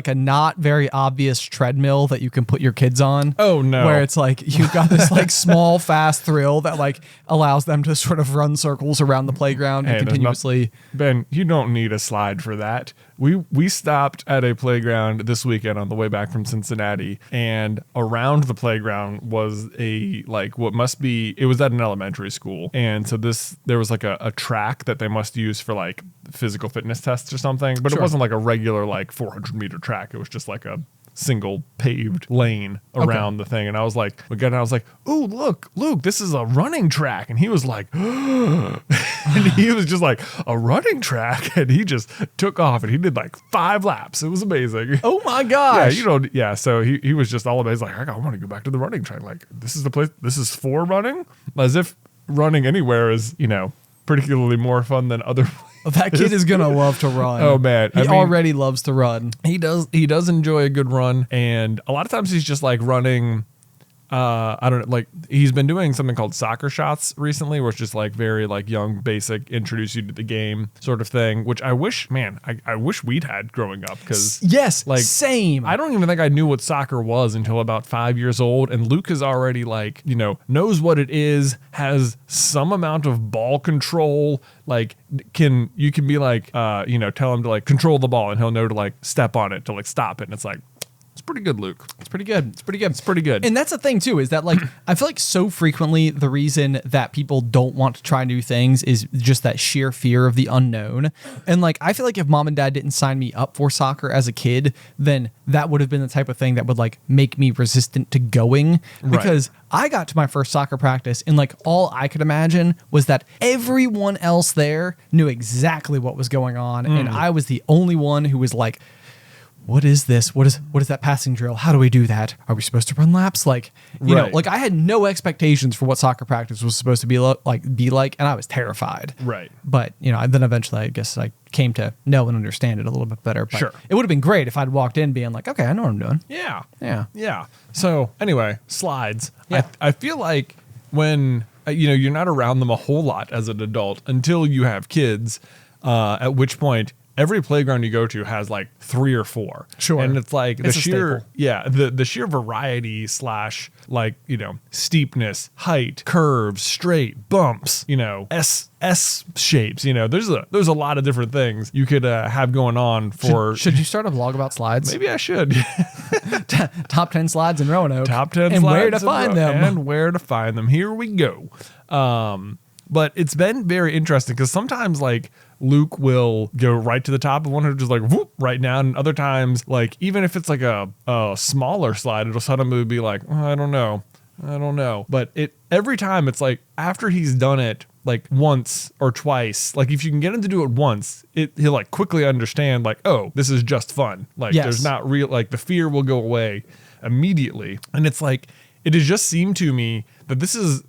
a not very obvious treadmill that you can put your kids on. Oh no! Where it's like you've got this like small fast thrill that like allows them to sort of run circles around the playground and continuously. Ben, you don't need a slide for that. We stopped at a playground this weekend on the way back from Cincinnati, and around the playground was it was at an elementary school. And so there was like a track that they must use for like physical fitness tests or something, but it wasn't like a regular like 400-meter track. It was just like a single paved lane around the thing. And I was like, "Oh, look, Luke, this is a running track." And he was like, and he was just like, "A running track?" And he just took off and he did like 5 laps. It was amazing. Oh my gosh. So he was just all amazed, like, I want to go back to the running track. Like, this is the place, this is for running? As if running anywhere is, particularly more fun than other places. That kid is gonna love to run. Oh man, he already loves to run. He does enjoy a good run, and a lot of times he's just like running. He's been doing something called soccer shots recently, where it's just like very like young, basic, introduce you to the game sort of thing, which I wish we'd had growing up. Because yes, like same. I don't even think I knew what soccer was until about 5 years old, and Luke is already like, knows what it is, has some amount of ball control, like can be like, tell him to like control the ball and he'll know to like step on it to like stop it. And it's like, it's pretty good, Luke. It's pretty good. And that's the thing too, is that like, I feel like so frequently the reason that people don't want to try new things is just that sheer fear of the unknown. And like, I feel like if mom and dad didn't sign me up for soccer as a kid, then that would have been the type of thing that would like make me resistant to going. Because I got to my first soccer practice and like all I could imagine was that everyone else there knew exactly what was going on. And I was the only one who was like, what is this? What is that passing drill? How do we do that? Are we supposed to run laps? Like, like I had no expectations for what soccer practice was supposed to be like, and I was terrified. Right. But, then eventually I guess I came to know and understand it a little bit better. But sure. It would have been great if I'd walked in being like, okay, I know what I'm doing. Yeah. So anyway, slides. Yeah. I feel like when, you're not around them a whole lot as an adult until you have kids, at which point every playground you go to has like 3 or 4. Sure. And it's like the sheer variety / like, steepness, height, curves, straight, bumps, S shapes, there's a lot of different things you could have going on for. Should you start a vlog about slides? Maybe I should. Top 10 slides in Roanoke. Top 10 and slides where to find them. And where to find them. Here we go. But it's been very interesting because sometimes like Luke will go right to the top of one and just like whoop right down. And other times, like even if it's like a smaller slide, it'll suddenly be like, I don't know. But every time it's like after he's done it like once or twice, like if you can get him to do it once, he'll like quickly understand like, oh, this is just fun. Like there's not real, like the fear will go away immediately. And it's like, it has just seemed to me that this is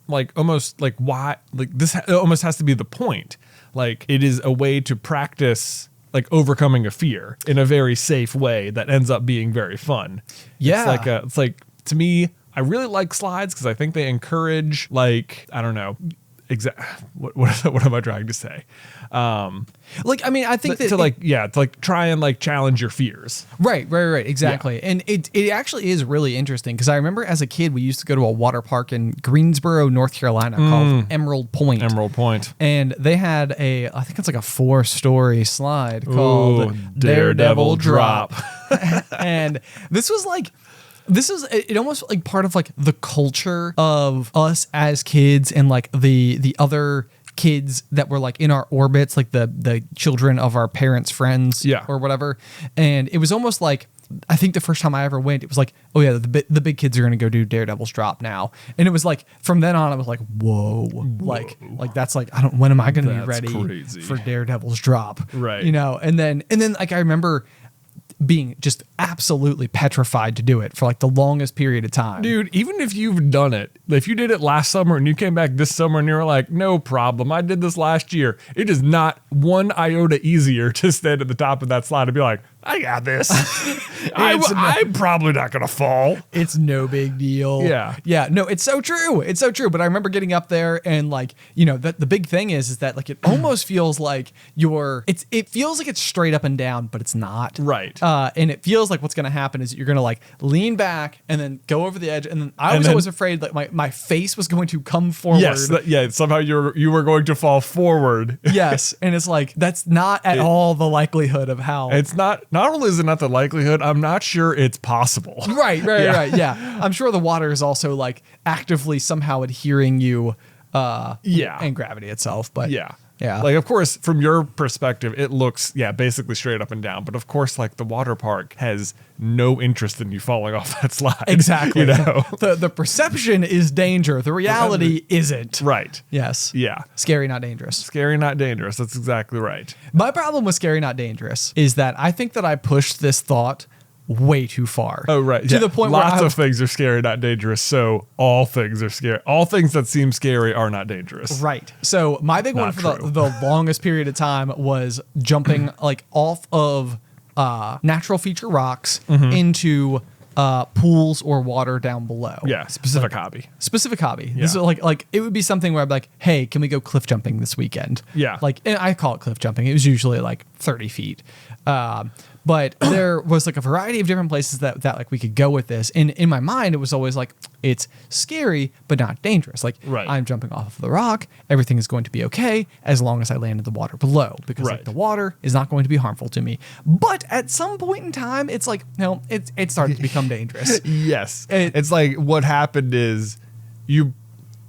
like almost like why, like this almost has to be the point. Like it is a way to practice like overcoming a fear in a very safe way that ends up being very fun. Yeah. It's like to me, I really like slides because I think they encourage like, I don't know, what am I trying to say? Like, I mean, I think that to try and like challenge your fears. Right, exactly. Yeah. And it actually is really interesting because I remember as a kid we used to go to a water park in Greensboro, North Carolina called Emerald Point. And they had I think it's like a 4-story slide called Daredevil Drop. And this is it almost like part of like the culture of us as kids and like the other kids that were like in our orbits, like the children of our parents' friends or whatever. And it was almost like, I think the first time I ever went, it was like, oh yeah, the big kids are going to go do Daredevil's Drop now. And it was like, from then on, I was like, whoa. Like that's like, when am I going to be ready for Daredevil's Drop? Right. You know? And then like, I remember being just absolutely petrified to do it for like the longest period of time. Dude, even if you've done it, if you did it last summer and you came back this summer and you were like, no problem, I did this last year, it is not one iota easier to stand at the top of that slide and be like, I got this. I'm probably not going to fall. It's no big deal. Yeah. Yeah. No, it's so true. It's so true. But I remember getting up there and like, you know, the big thing is that like, it almost feels like it feels like it's straight up and down, but it's not. Right. And it feels like what's going to happen is you're going to like lean back and then go over the edge. And then I was always afraid that my face was going to come forward. Yes. Somehow you were going to fall forward. Yes. And it's like, that's not at all the likelihood of how. It's not only is it not the likelihood, I'm not sure it's possible. Right. Yeah. I'm sure the water is also like actively somehow adhering you and gravity itself. But yeah. Like, of course, from your perspective, it looks, basically straight up and down. But of course, like the water park has no interest in you falling off that slide. Exactly. You know? The perception is danger. The reality isn't. Right. Yes. Yeah. Scary, not dangerous. Scary, not dangerous. That's exactly right. My problem with scary, not dangerous is that I think that I pushed this thought way too far. Oh, right. To the point lots where of things are scary, not dangerous. So all things are scary. All things that seem scary are not dangerous. Right. So my big one for the longest period of time was jumping like off of natural feature rocks into pools or water down below. Yeah, specific hobby. Yeah. This is like it would be something where I'd be like, hey, can we go cliff jumping this weekend? Yeah. Like, and I call it cliff jumping. It was usually like 30 feet. But there was like a variety of different places that like we could go with this. And in my mind, it was always like, it's scary, but not dangerous. Like I'm jumping off of the rock. Everything is going to be okay as long as I land in the water below, because like, the water is not going to be harmful to me. But at some point in time, it's like, no, it started to become dangerous. Yes. It's like what happened is you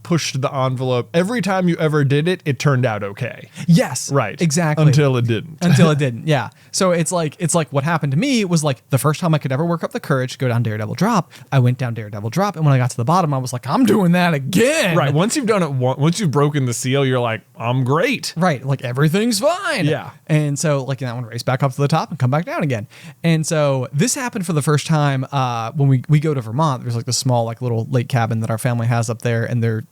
pushed the envelope. Every time you ever did it, it turned out okay. Yes. Right. Exactly. Until it didn't. Yeah. So it's like what happened to me was like the first time I could ever work up the courage to go down Daredevil Drop, I went down Daredevil Drop, and when I got to the bottom, I was like, I'm doing that again. Right. Once you've done it once you've broken the seal, you're like, I'm great. Right. Like everything's fine. Yeah. And so like that one race back up to the top and come back down again. And so this happened for the first time when we go to Vermont. There's like this small like little lake cabin that our family has up there, and they're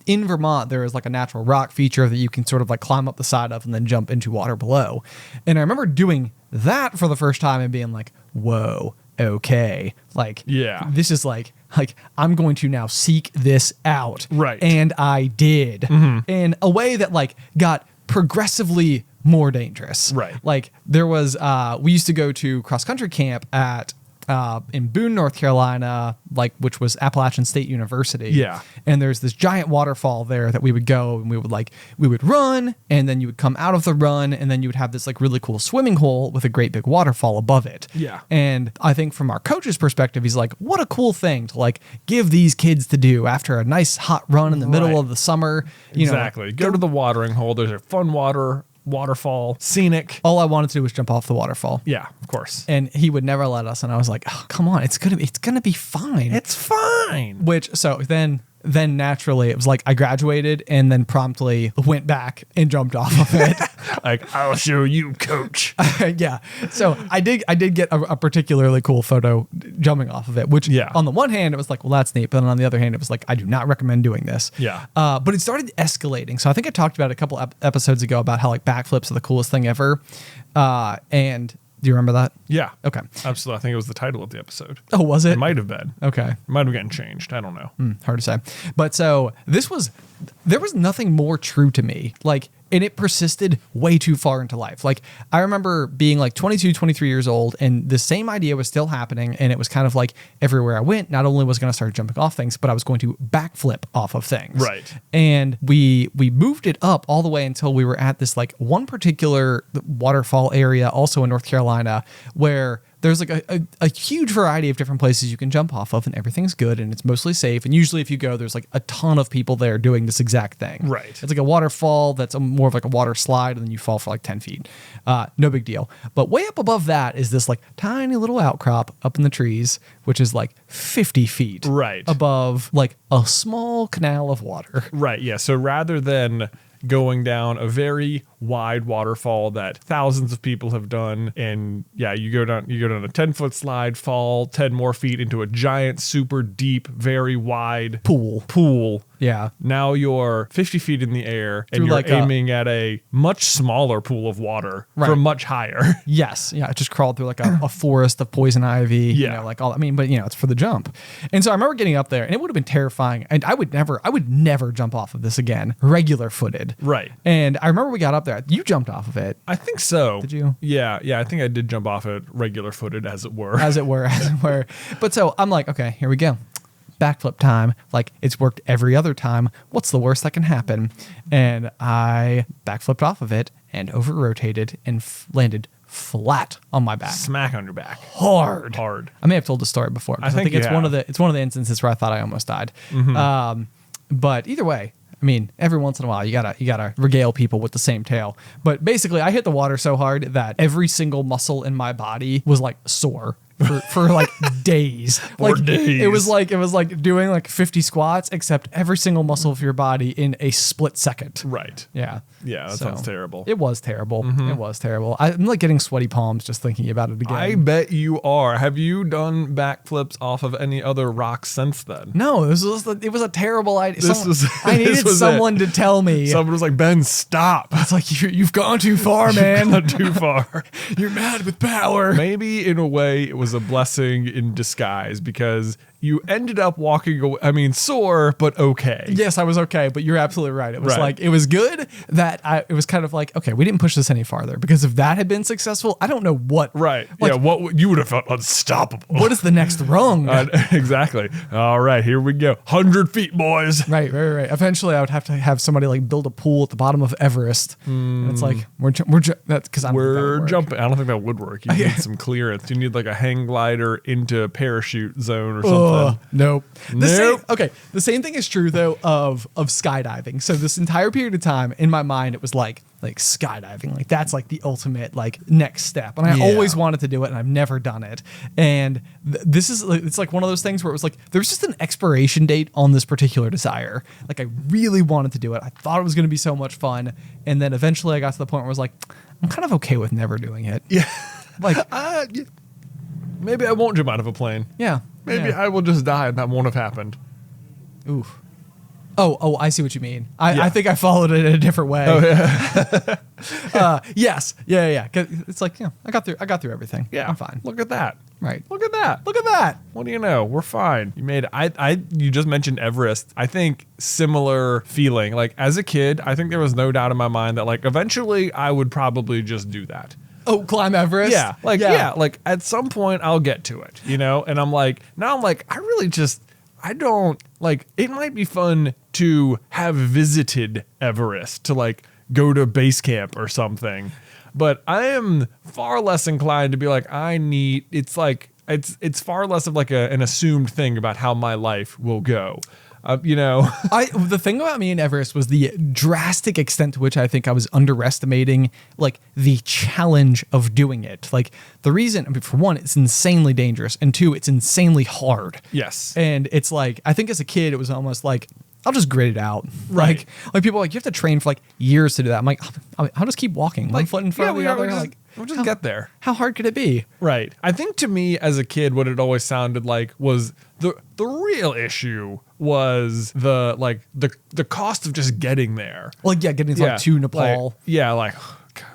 in Vermont, there is like a natural rock feature that you can sort of like climb up the side of and then jump into water below. And I remember doing that for the first time and being like, whoa, okay. Like, this is like I'm going to now seek this out. Right. And I did in a way that like got progressively more dangerous. Right. Like there was, we used to go to cross country camp in Boone, North Carolina, like which was Appalachian State University. Yeah. And there's this giant waterfall there that we would go and we would run, and then you would come out of the run, and then you would have this like really cool swimming hole with a great big waterfall above it. Yeah. And I think from our coach's perspective, he's like, what a cool thing to like give these kids to do after a nice hot run in the middle of the summer. Exactly. Go to the watering hole. There's a fun waterfall, scenic. All I wanted to do was jump off the waterfall. Yeah, of course. And he would never let us. And I was like, oh, come on, it's gonna be fine. It's fine. So then naturally it was like I graduated and then promptly went back and jumped off of it. Like, I'll show you, coach. Yeah. So I did get a particularly cool photo jumping off of it, which on the one hand, it was like, well, that's neat. But then on the other hand, it was like, I do not recommend doing this. Yeah. But it started escalating. So I think I talked about it a couple episodes ago about how like backflips are the coolest thing ever. And Do you remember that? Yeah. Okay. Absolutely. I think it was the title of the episode. Oh, was it? It might have been. Okay. It might have gotten changed. I don't know. Hard to say. But so there was nothing more true to me. Like, and it persisted way too far into life. Like, I remember being like 22, 23 years old, and the same idea was still happening. And it was kind of like everywhere I went, not only was I going to start jumping off things, but I was going to backflip off of things. Right. And we moved it up all the way until we were at this like one particular waterfall area, also in North Carolina, where there's like a huge variety of different places you can jump off of, and everything's good and it's mostly safe. And usually if you go, there's like a ton of people there doing this exact thing. Right. It's like a waterfall that's more of like a water slide, and then you fall for like 10 feet. No big deal. But way up above that is this like tiny little outcrop up in the trees, which is like 50 feet Right. above like a small canal of water. Right. Yeah. So rather than going down a very wide waterfall that thousands of people have done, and yeah, you go down a 10-foot slide, fall 10 more feet into a giant, super deep, very wide pool. Yeah. Now you're 50 feet in the air, and Through you're like aiming at a much smaller pool of water from much higher. Yes. Yeah. It just crawled through like a forest of poison ivy. Yeah. You know, like all, I mean, but you know, it's for the jump. And so I remember getting up there, and it would have been terrifying. And I would never jump off of this again, regular footed. Right. And I remember we got up there. You jumped off of it. I think so. Did you? Yeah. Yeah. I think I did jump off it regular footed, as it were. As it were. But so I'm like, okay, here we go. Backflip time. Like, it's worked every other time. What's the worst that can happen? And I backflipped off of it and over rotated and landed flat on my back. Smack on your back. Hard. I may have told the story before. I think it's one of the instances where I thought I almost died. But either way, I mean, every once in a while you gotta regale people with the same tale. But basically, I hit the water so hard that every single muscle in my body was like sore for like days. It was like doing like 50 squats, except every single muscle of your body in a split second. Right. Yeah. Yeah, that sounds terrible. It was terrible. It was terrible. I'm like getting sweaty palms just thinking about it again. I bet you are. Have you done backflips off of any other rocks since then? No, it was a terrible idea. I needed this was someone to tell me. Someone was like, Ben, stop. It's like, you've gone too far, man. You've gone too far. You're mad with power. Maybe in a way it was a blessing in disguise, because you ended up walking away, I mean, sore, but okay. Yes, I was okay, but you're absolutely right. It was like, it was good that it was kind of like, okay, we didn't push this any farther, because if that had been successful, I don't know what. Right. Like, yeah, what you would have felt unstoppable. What is the next rung? Exactly. All right, here we go. 100 feet, boys. Right. Eventually, I would have to have somebody like build a pool at the bottom of Everest. And it's like, we're jumping. I don't think that would work. You need some clearance. You need like a hang glider into parachute zone or something. Nope. The same thing is true though of skydiving. So this entire period of time in my mind, it was like skydiving, like that's like the ultimate like next step, and I always wanted to do it, and I've never done it. And this is it's like one of those things where it was like there's just an expiration date on this particular desire. Like I really wanted to do it. I thought it was going to be so much fun, and then eventually I got to the point where I was like, I'm kind of okay with never doing it. Yeah. Like maybe I won't jump out of a plane. Yeah. Maybe I will just die and that won't have happened. Oof. Oh, I see what you mean. I think I followed it in a different way. Oh, yeah. Yes. Yeah. It's like, I got through everything. Yeah. I'm fine. Look at that. Right. Look at that. Look at that. What do you know? We're fine. You made it. You just mentioned Everest. I think similar feeling. Like as a kid, I think there was no doubt in my mind that like eventually I would probably just do that. Oh, climb Everest? Yeah. Like at some point I'll get to it, you know? And I'm like, I don't like, it might be fun to have visited Everest, to like go to base camp or something. But I am far less inclined to be like, it's far less of like an assumed thing about how my life will go. You know, the thing about me and Everest was the drastic extent to which I think I was underestimating like the challenge of doing it. Like the reason, I mean, for one, it's insanely dangerous, and two, it's insanely hard. Yes. And it's like, I think as a kid, it was almost like, I'll just grit it out. Right. Like people are like, you have to train for like years to do that. I'm like, I'll just keep walking one foot in front of the other. We'll just get there. How hard could it be? Right. I think to me as a kid, what it always sounded like was the real issue was the cost of just getting there. Like, getting to Nepal.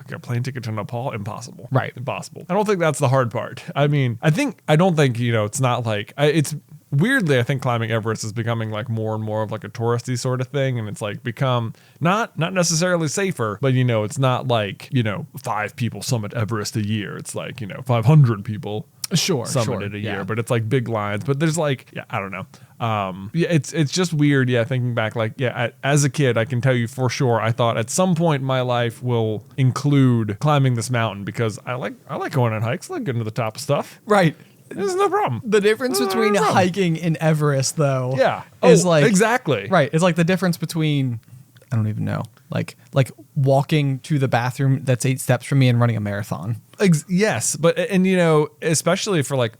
Get a plane ticket to Nepal? Impossible. Right. Impossible. I don't think that's the hard part. I mean, I don't think, it's not like, it's weirdly, I think climbing Everest is becoming like more and more of like a touristy sort of thing. And it's like become not necessarily safer, but it's not like, 5 people summit Everest a year. It's like, 500 people summited a year, but it's like big lines. But there's like, I don't know. It's just weird. Thinking back, like, as a kid, I can tell you for sure, I thought at some point in my life will include climbing this mountain because I like going on hikes, I like getting to the top of stuff. Right. There's no problem. The difference between hiking and Everest, though, is like exactly right. It's like the difference between I don't even know, like walking to the bathroom that's 8 steps from me and running a marathon. Yes, but especially for like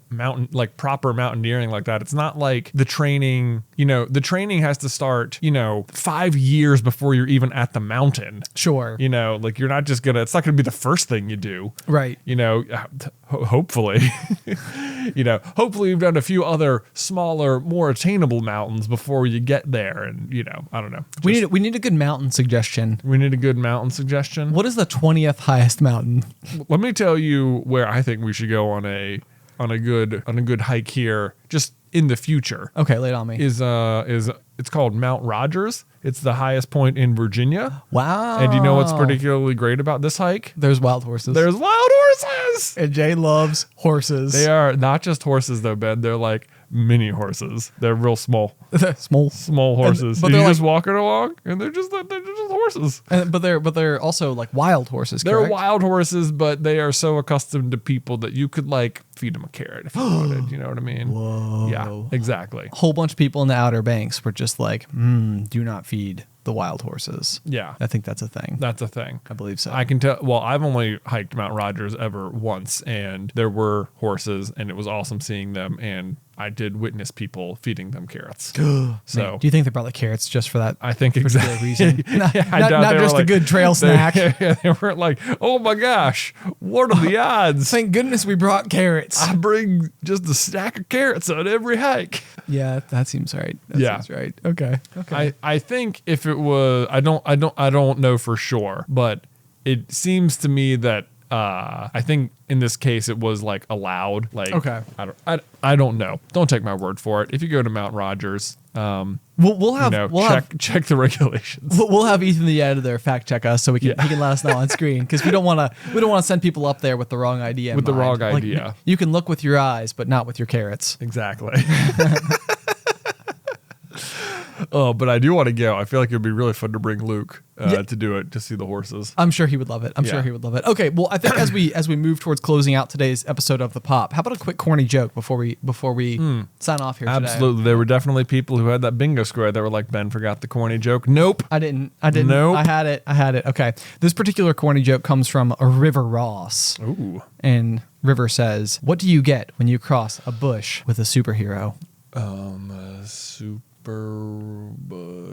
proper mountaineering like that, it's not like the training. The training has to start 5 years before you're even at the mountain. Sure. Like you're not just gonna. It's not gonna be the first thing you do. Right. Hopefully, hopefully you've done a few other smaller, more attainable mountains before you get there, and I don't know. We need a good mountain suggestion. We need a good mountain suggestion. What is the 20th highest mountain? Let me tell you where I think we should go on a good hike here, just in the future. Okay, lay it on me. It's called Mount Rogers. It's the highest point in Virginia. Wow. And do you know what's particularly great about this hike? There's wild horses. There's wild horses. And Jay loves horses. They are not just horses though, Ben. They're like mini horses. They're real small. Small horses. But you're just walking along and they're just horses. But they're also like wild horses, correct? They're wild horses, but they are so accustomed to people that you could like feed them a carrot if you wanted. You know what I mean? Whoa. Yeah, exactly. A whole bunch of people in the Outer Banks were just like, do not feed the wild horses. Yeah. I think that's a thing. That's a thing. I believe so. I can tell. Well, I've only hiked Mount Rogers ever once, and there were horses, and it was awesome seeing them, and I did witness people feeding them carrots. So, man, do you think they brought the carrots just for that? I think exactly. Reason? not just a good trail snack. They weren't like, oh my gosh, what are the odds? Thank goodness we brought carrots. I bring just a stack of carrots on every hike. Yeah, that seems right. That seems right. Okay. I think if it was, I don't know for sure, but it seems to me that I think in this case it was like allowed. Like, okay. I don't know. Don't take my word for it. If you go to Mount Rogers, we'll check the regulations. We'll have Ethan the editor fact check us so he can let us know on screen, because we don't want to send people up there with the wrong idea. With the wrong idea. Like, you can look with your eyes, but not with your carrots. Exactly. Oh, but I do want to go. I feel like it would be really fun to bring Luke to do it, to see the horses. I'm sure he would love it. Okay, well, I think as we move towards closing out today's episode of The Pop, how about a quick corny joke before we sign off here today? Absolutely. There were definitely people who had that bingo square that were like, Ben forgot the corny joke. Nope. I didn't. Nope. I had it. Okay. This particular corny joke comes from River Ross. Ooh. And River says, "What do you get when you cross a bush with a superhero?"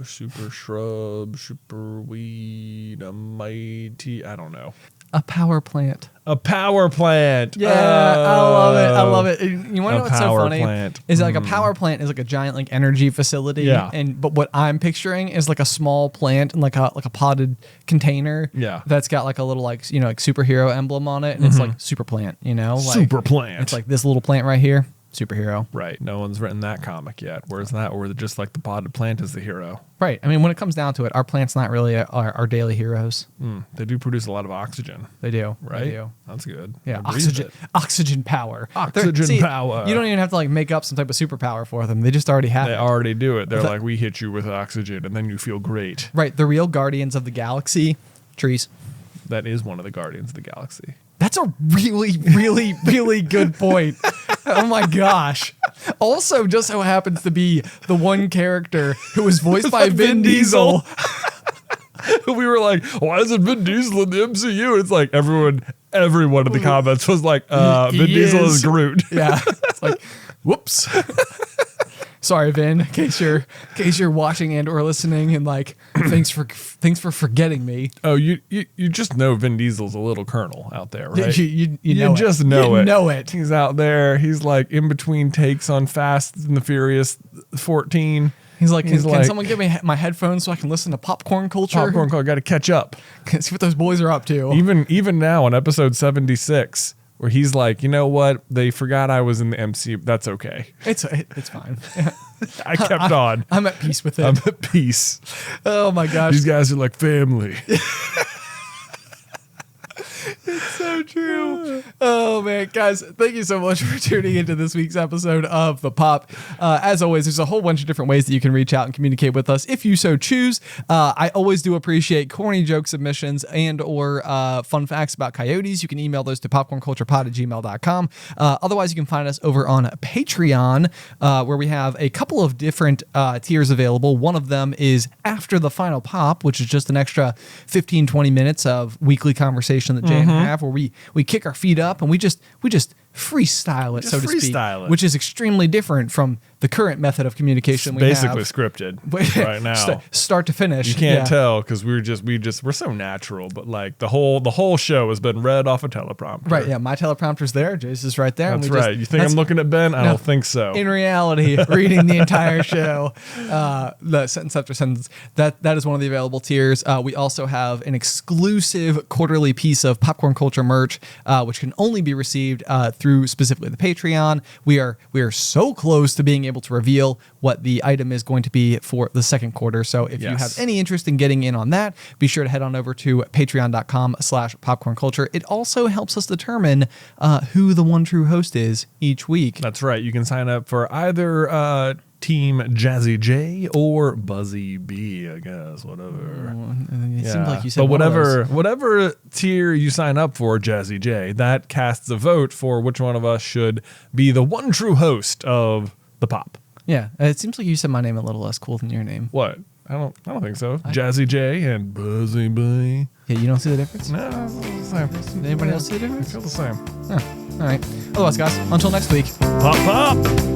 Super shrub, super weed, a mighty, I don't know. A power plant. A power plant. Yeah, I love it. You want to know what's so funny? Plant. Is like a power plant is like a giant like energy facility. Yeah. But what I'm picturing is like a small plant and like a potted container. Yeah. That's got like a little like superhero emblem on it, and it's like super plant. Like, super plant. It's like this little plant right here. Superhero. Right. No one's written that comic yet. Where's that? Or just like the potted plant is the hero. Right. I mean, when it comes down to it, our plant's not really our daily heroes. They do produce a lot of oxygen. They do. Right? They do. That's good. Yeah. Oxygen power. Power. You don't even have to like make up some type of superpower for them. They just already have it. They already do it. They're like, we hit you with oxygen and then you feel great. Right. The real guardians of the galaxy, trees. That is one of the Guardians of the Galaxy. That's a really, really, really good point. Oh my gosh. Also, just so happens to be the one character who was voiced by Vin Diesel. We were like, why isn't Vin Diesel in the MCU? And it's like everyone in the comments was like, Vin Diesel is Groot. Yeah. It's like, whoops. Sorry, Vin, in case you're watching and or listening, and like, thanks for forgetting me. Oh, you just know Vin Diesel's a little colonel out there, right? You just know it. He's out there. He's like in between takes on Fast and the Furious 14. He's like, can someone give me my headphones so I can listen to Popcorn Culture? Popcorn Culture, got to catch up. See what those boys are up to. Even now on episode 76, where he's like, you know what? They forgot I was in the MC. That's okay. It's fine. I kept on. I'm at peace with it. I'm at peace. Oh my gosh. These guys are like family. So true. Oh man, guys, thank you so much for tuning into this week's episode of The Pop. As always, there's a whole bunch of different ways that you can reach out and communicate with us if you so choose. I always do appreciate corny joke submissions and or fun facts about coyotes. You can email those to popcornculturepod@gmail.com. Otherwise, you can find us over on Patreon, where we have a couple of different tiers available. One of them is After the Final Pop, which is just an extra 15-20 minutes of weekly conversation that Jay and I have, where we kick our feet up and we just freestyle it, so to speak, which is extremely different from the current method of communication. Basically scripted right now, start to finish. You can't tell because we're so natural, but like the whole show has been read off a teleprompter. Right? Yeah, my teleprompter's there. Jay's is right there. That's right. You think I'm looking at Ben? I don't think so. In reality, reading the entire show, the sentence after sentence. That is one of the available tiers. We also have an exclusive quarterly piece of Popcorn Culture merch, which can only be received through specifically the Patreon. We are so close to being able to reveal what the item is going to be for the second quarter. So if you have any interest in getting in on that, be sure to head on over to patreon.com/popcornculture. It also helps us determine who the one true host is each week. That's right. You can sign up for either Team Jazzy J or Buzzy B, I guess, whatever. It seemed like you said, but whatever tier you sign up for, Jazzy J, that casts a vote for which one of us should be the one true host of The Pop. Yeah, it seems like you said my name a little less cool than your name. What? I don't think so. Jazzy J and Buzzy B. Yeah, you don't see the difference? No, it's the same. Does anybody else see the difference? I feel the same. Oh, all right. Otherwise, guys, until next week. Pop, pop.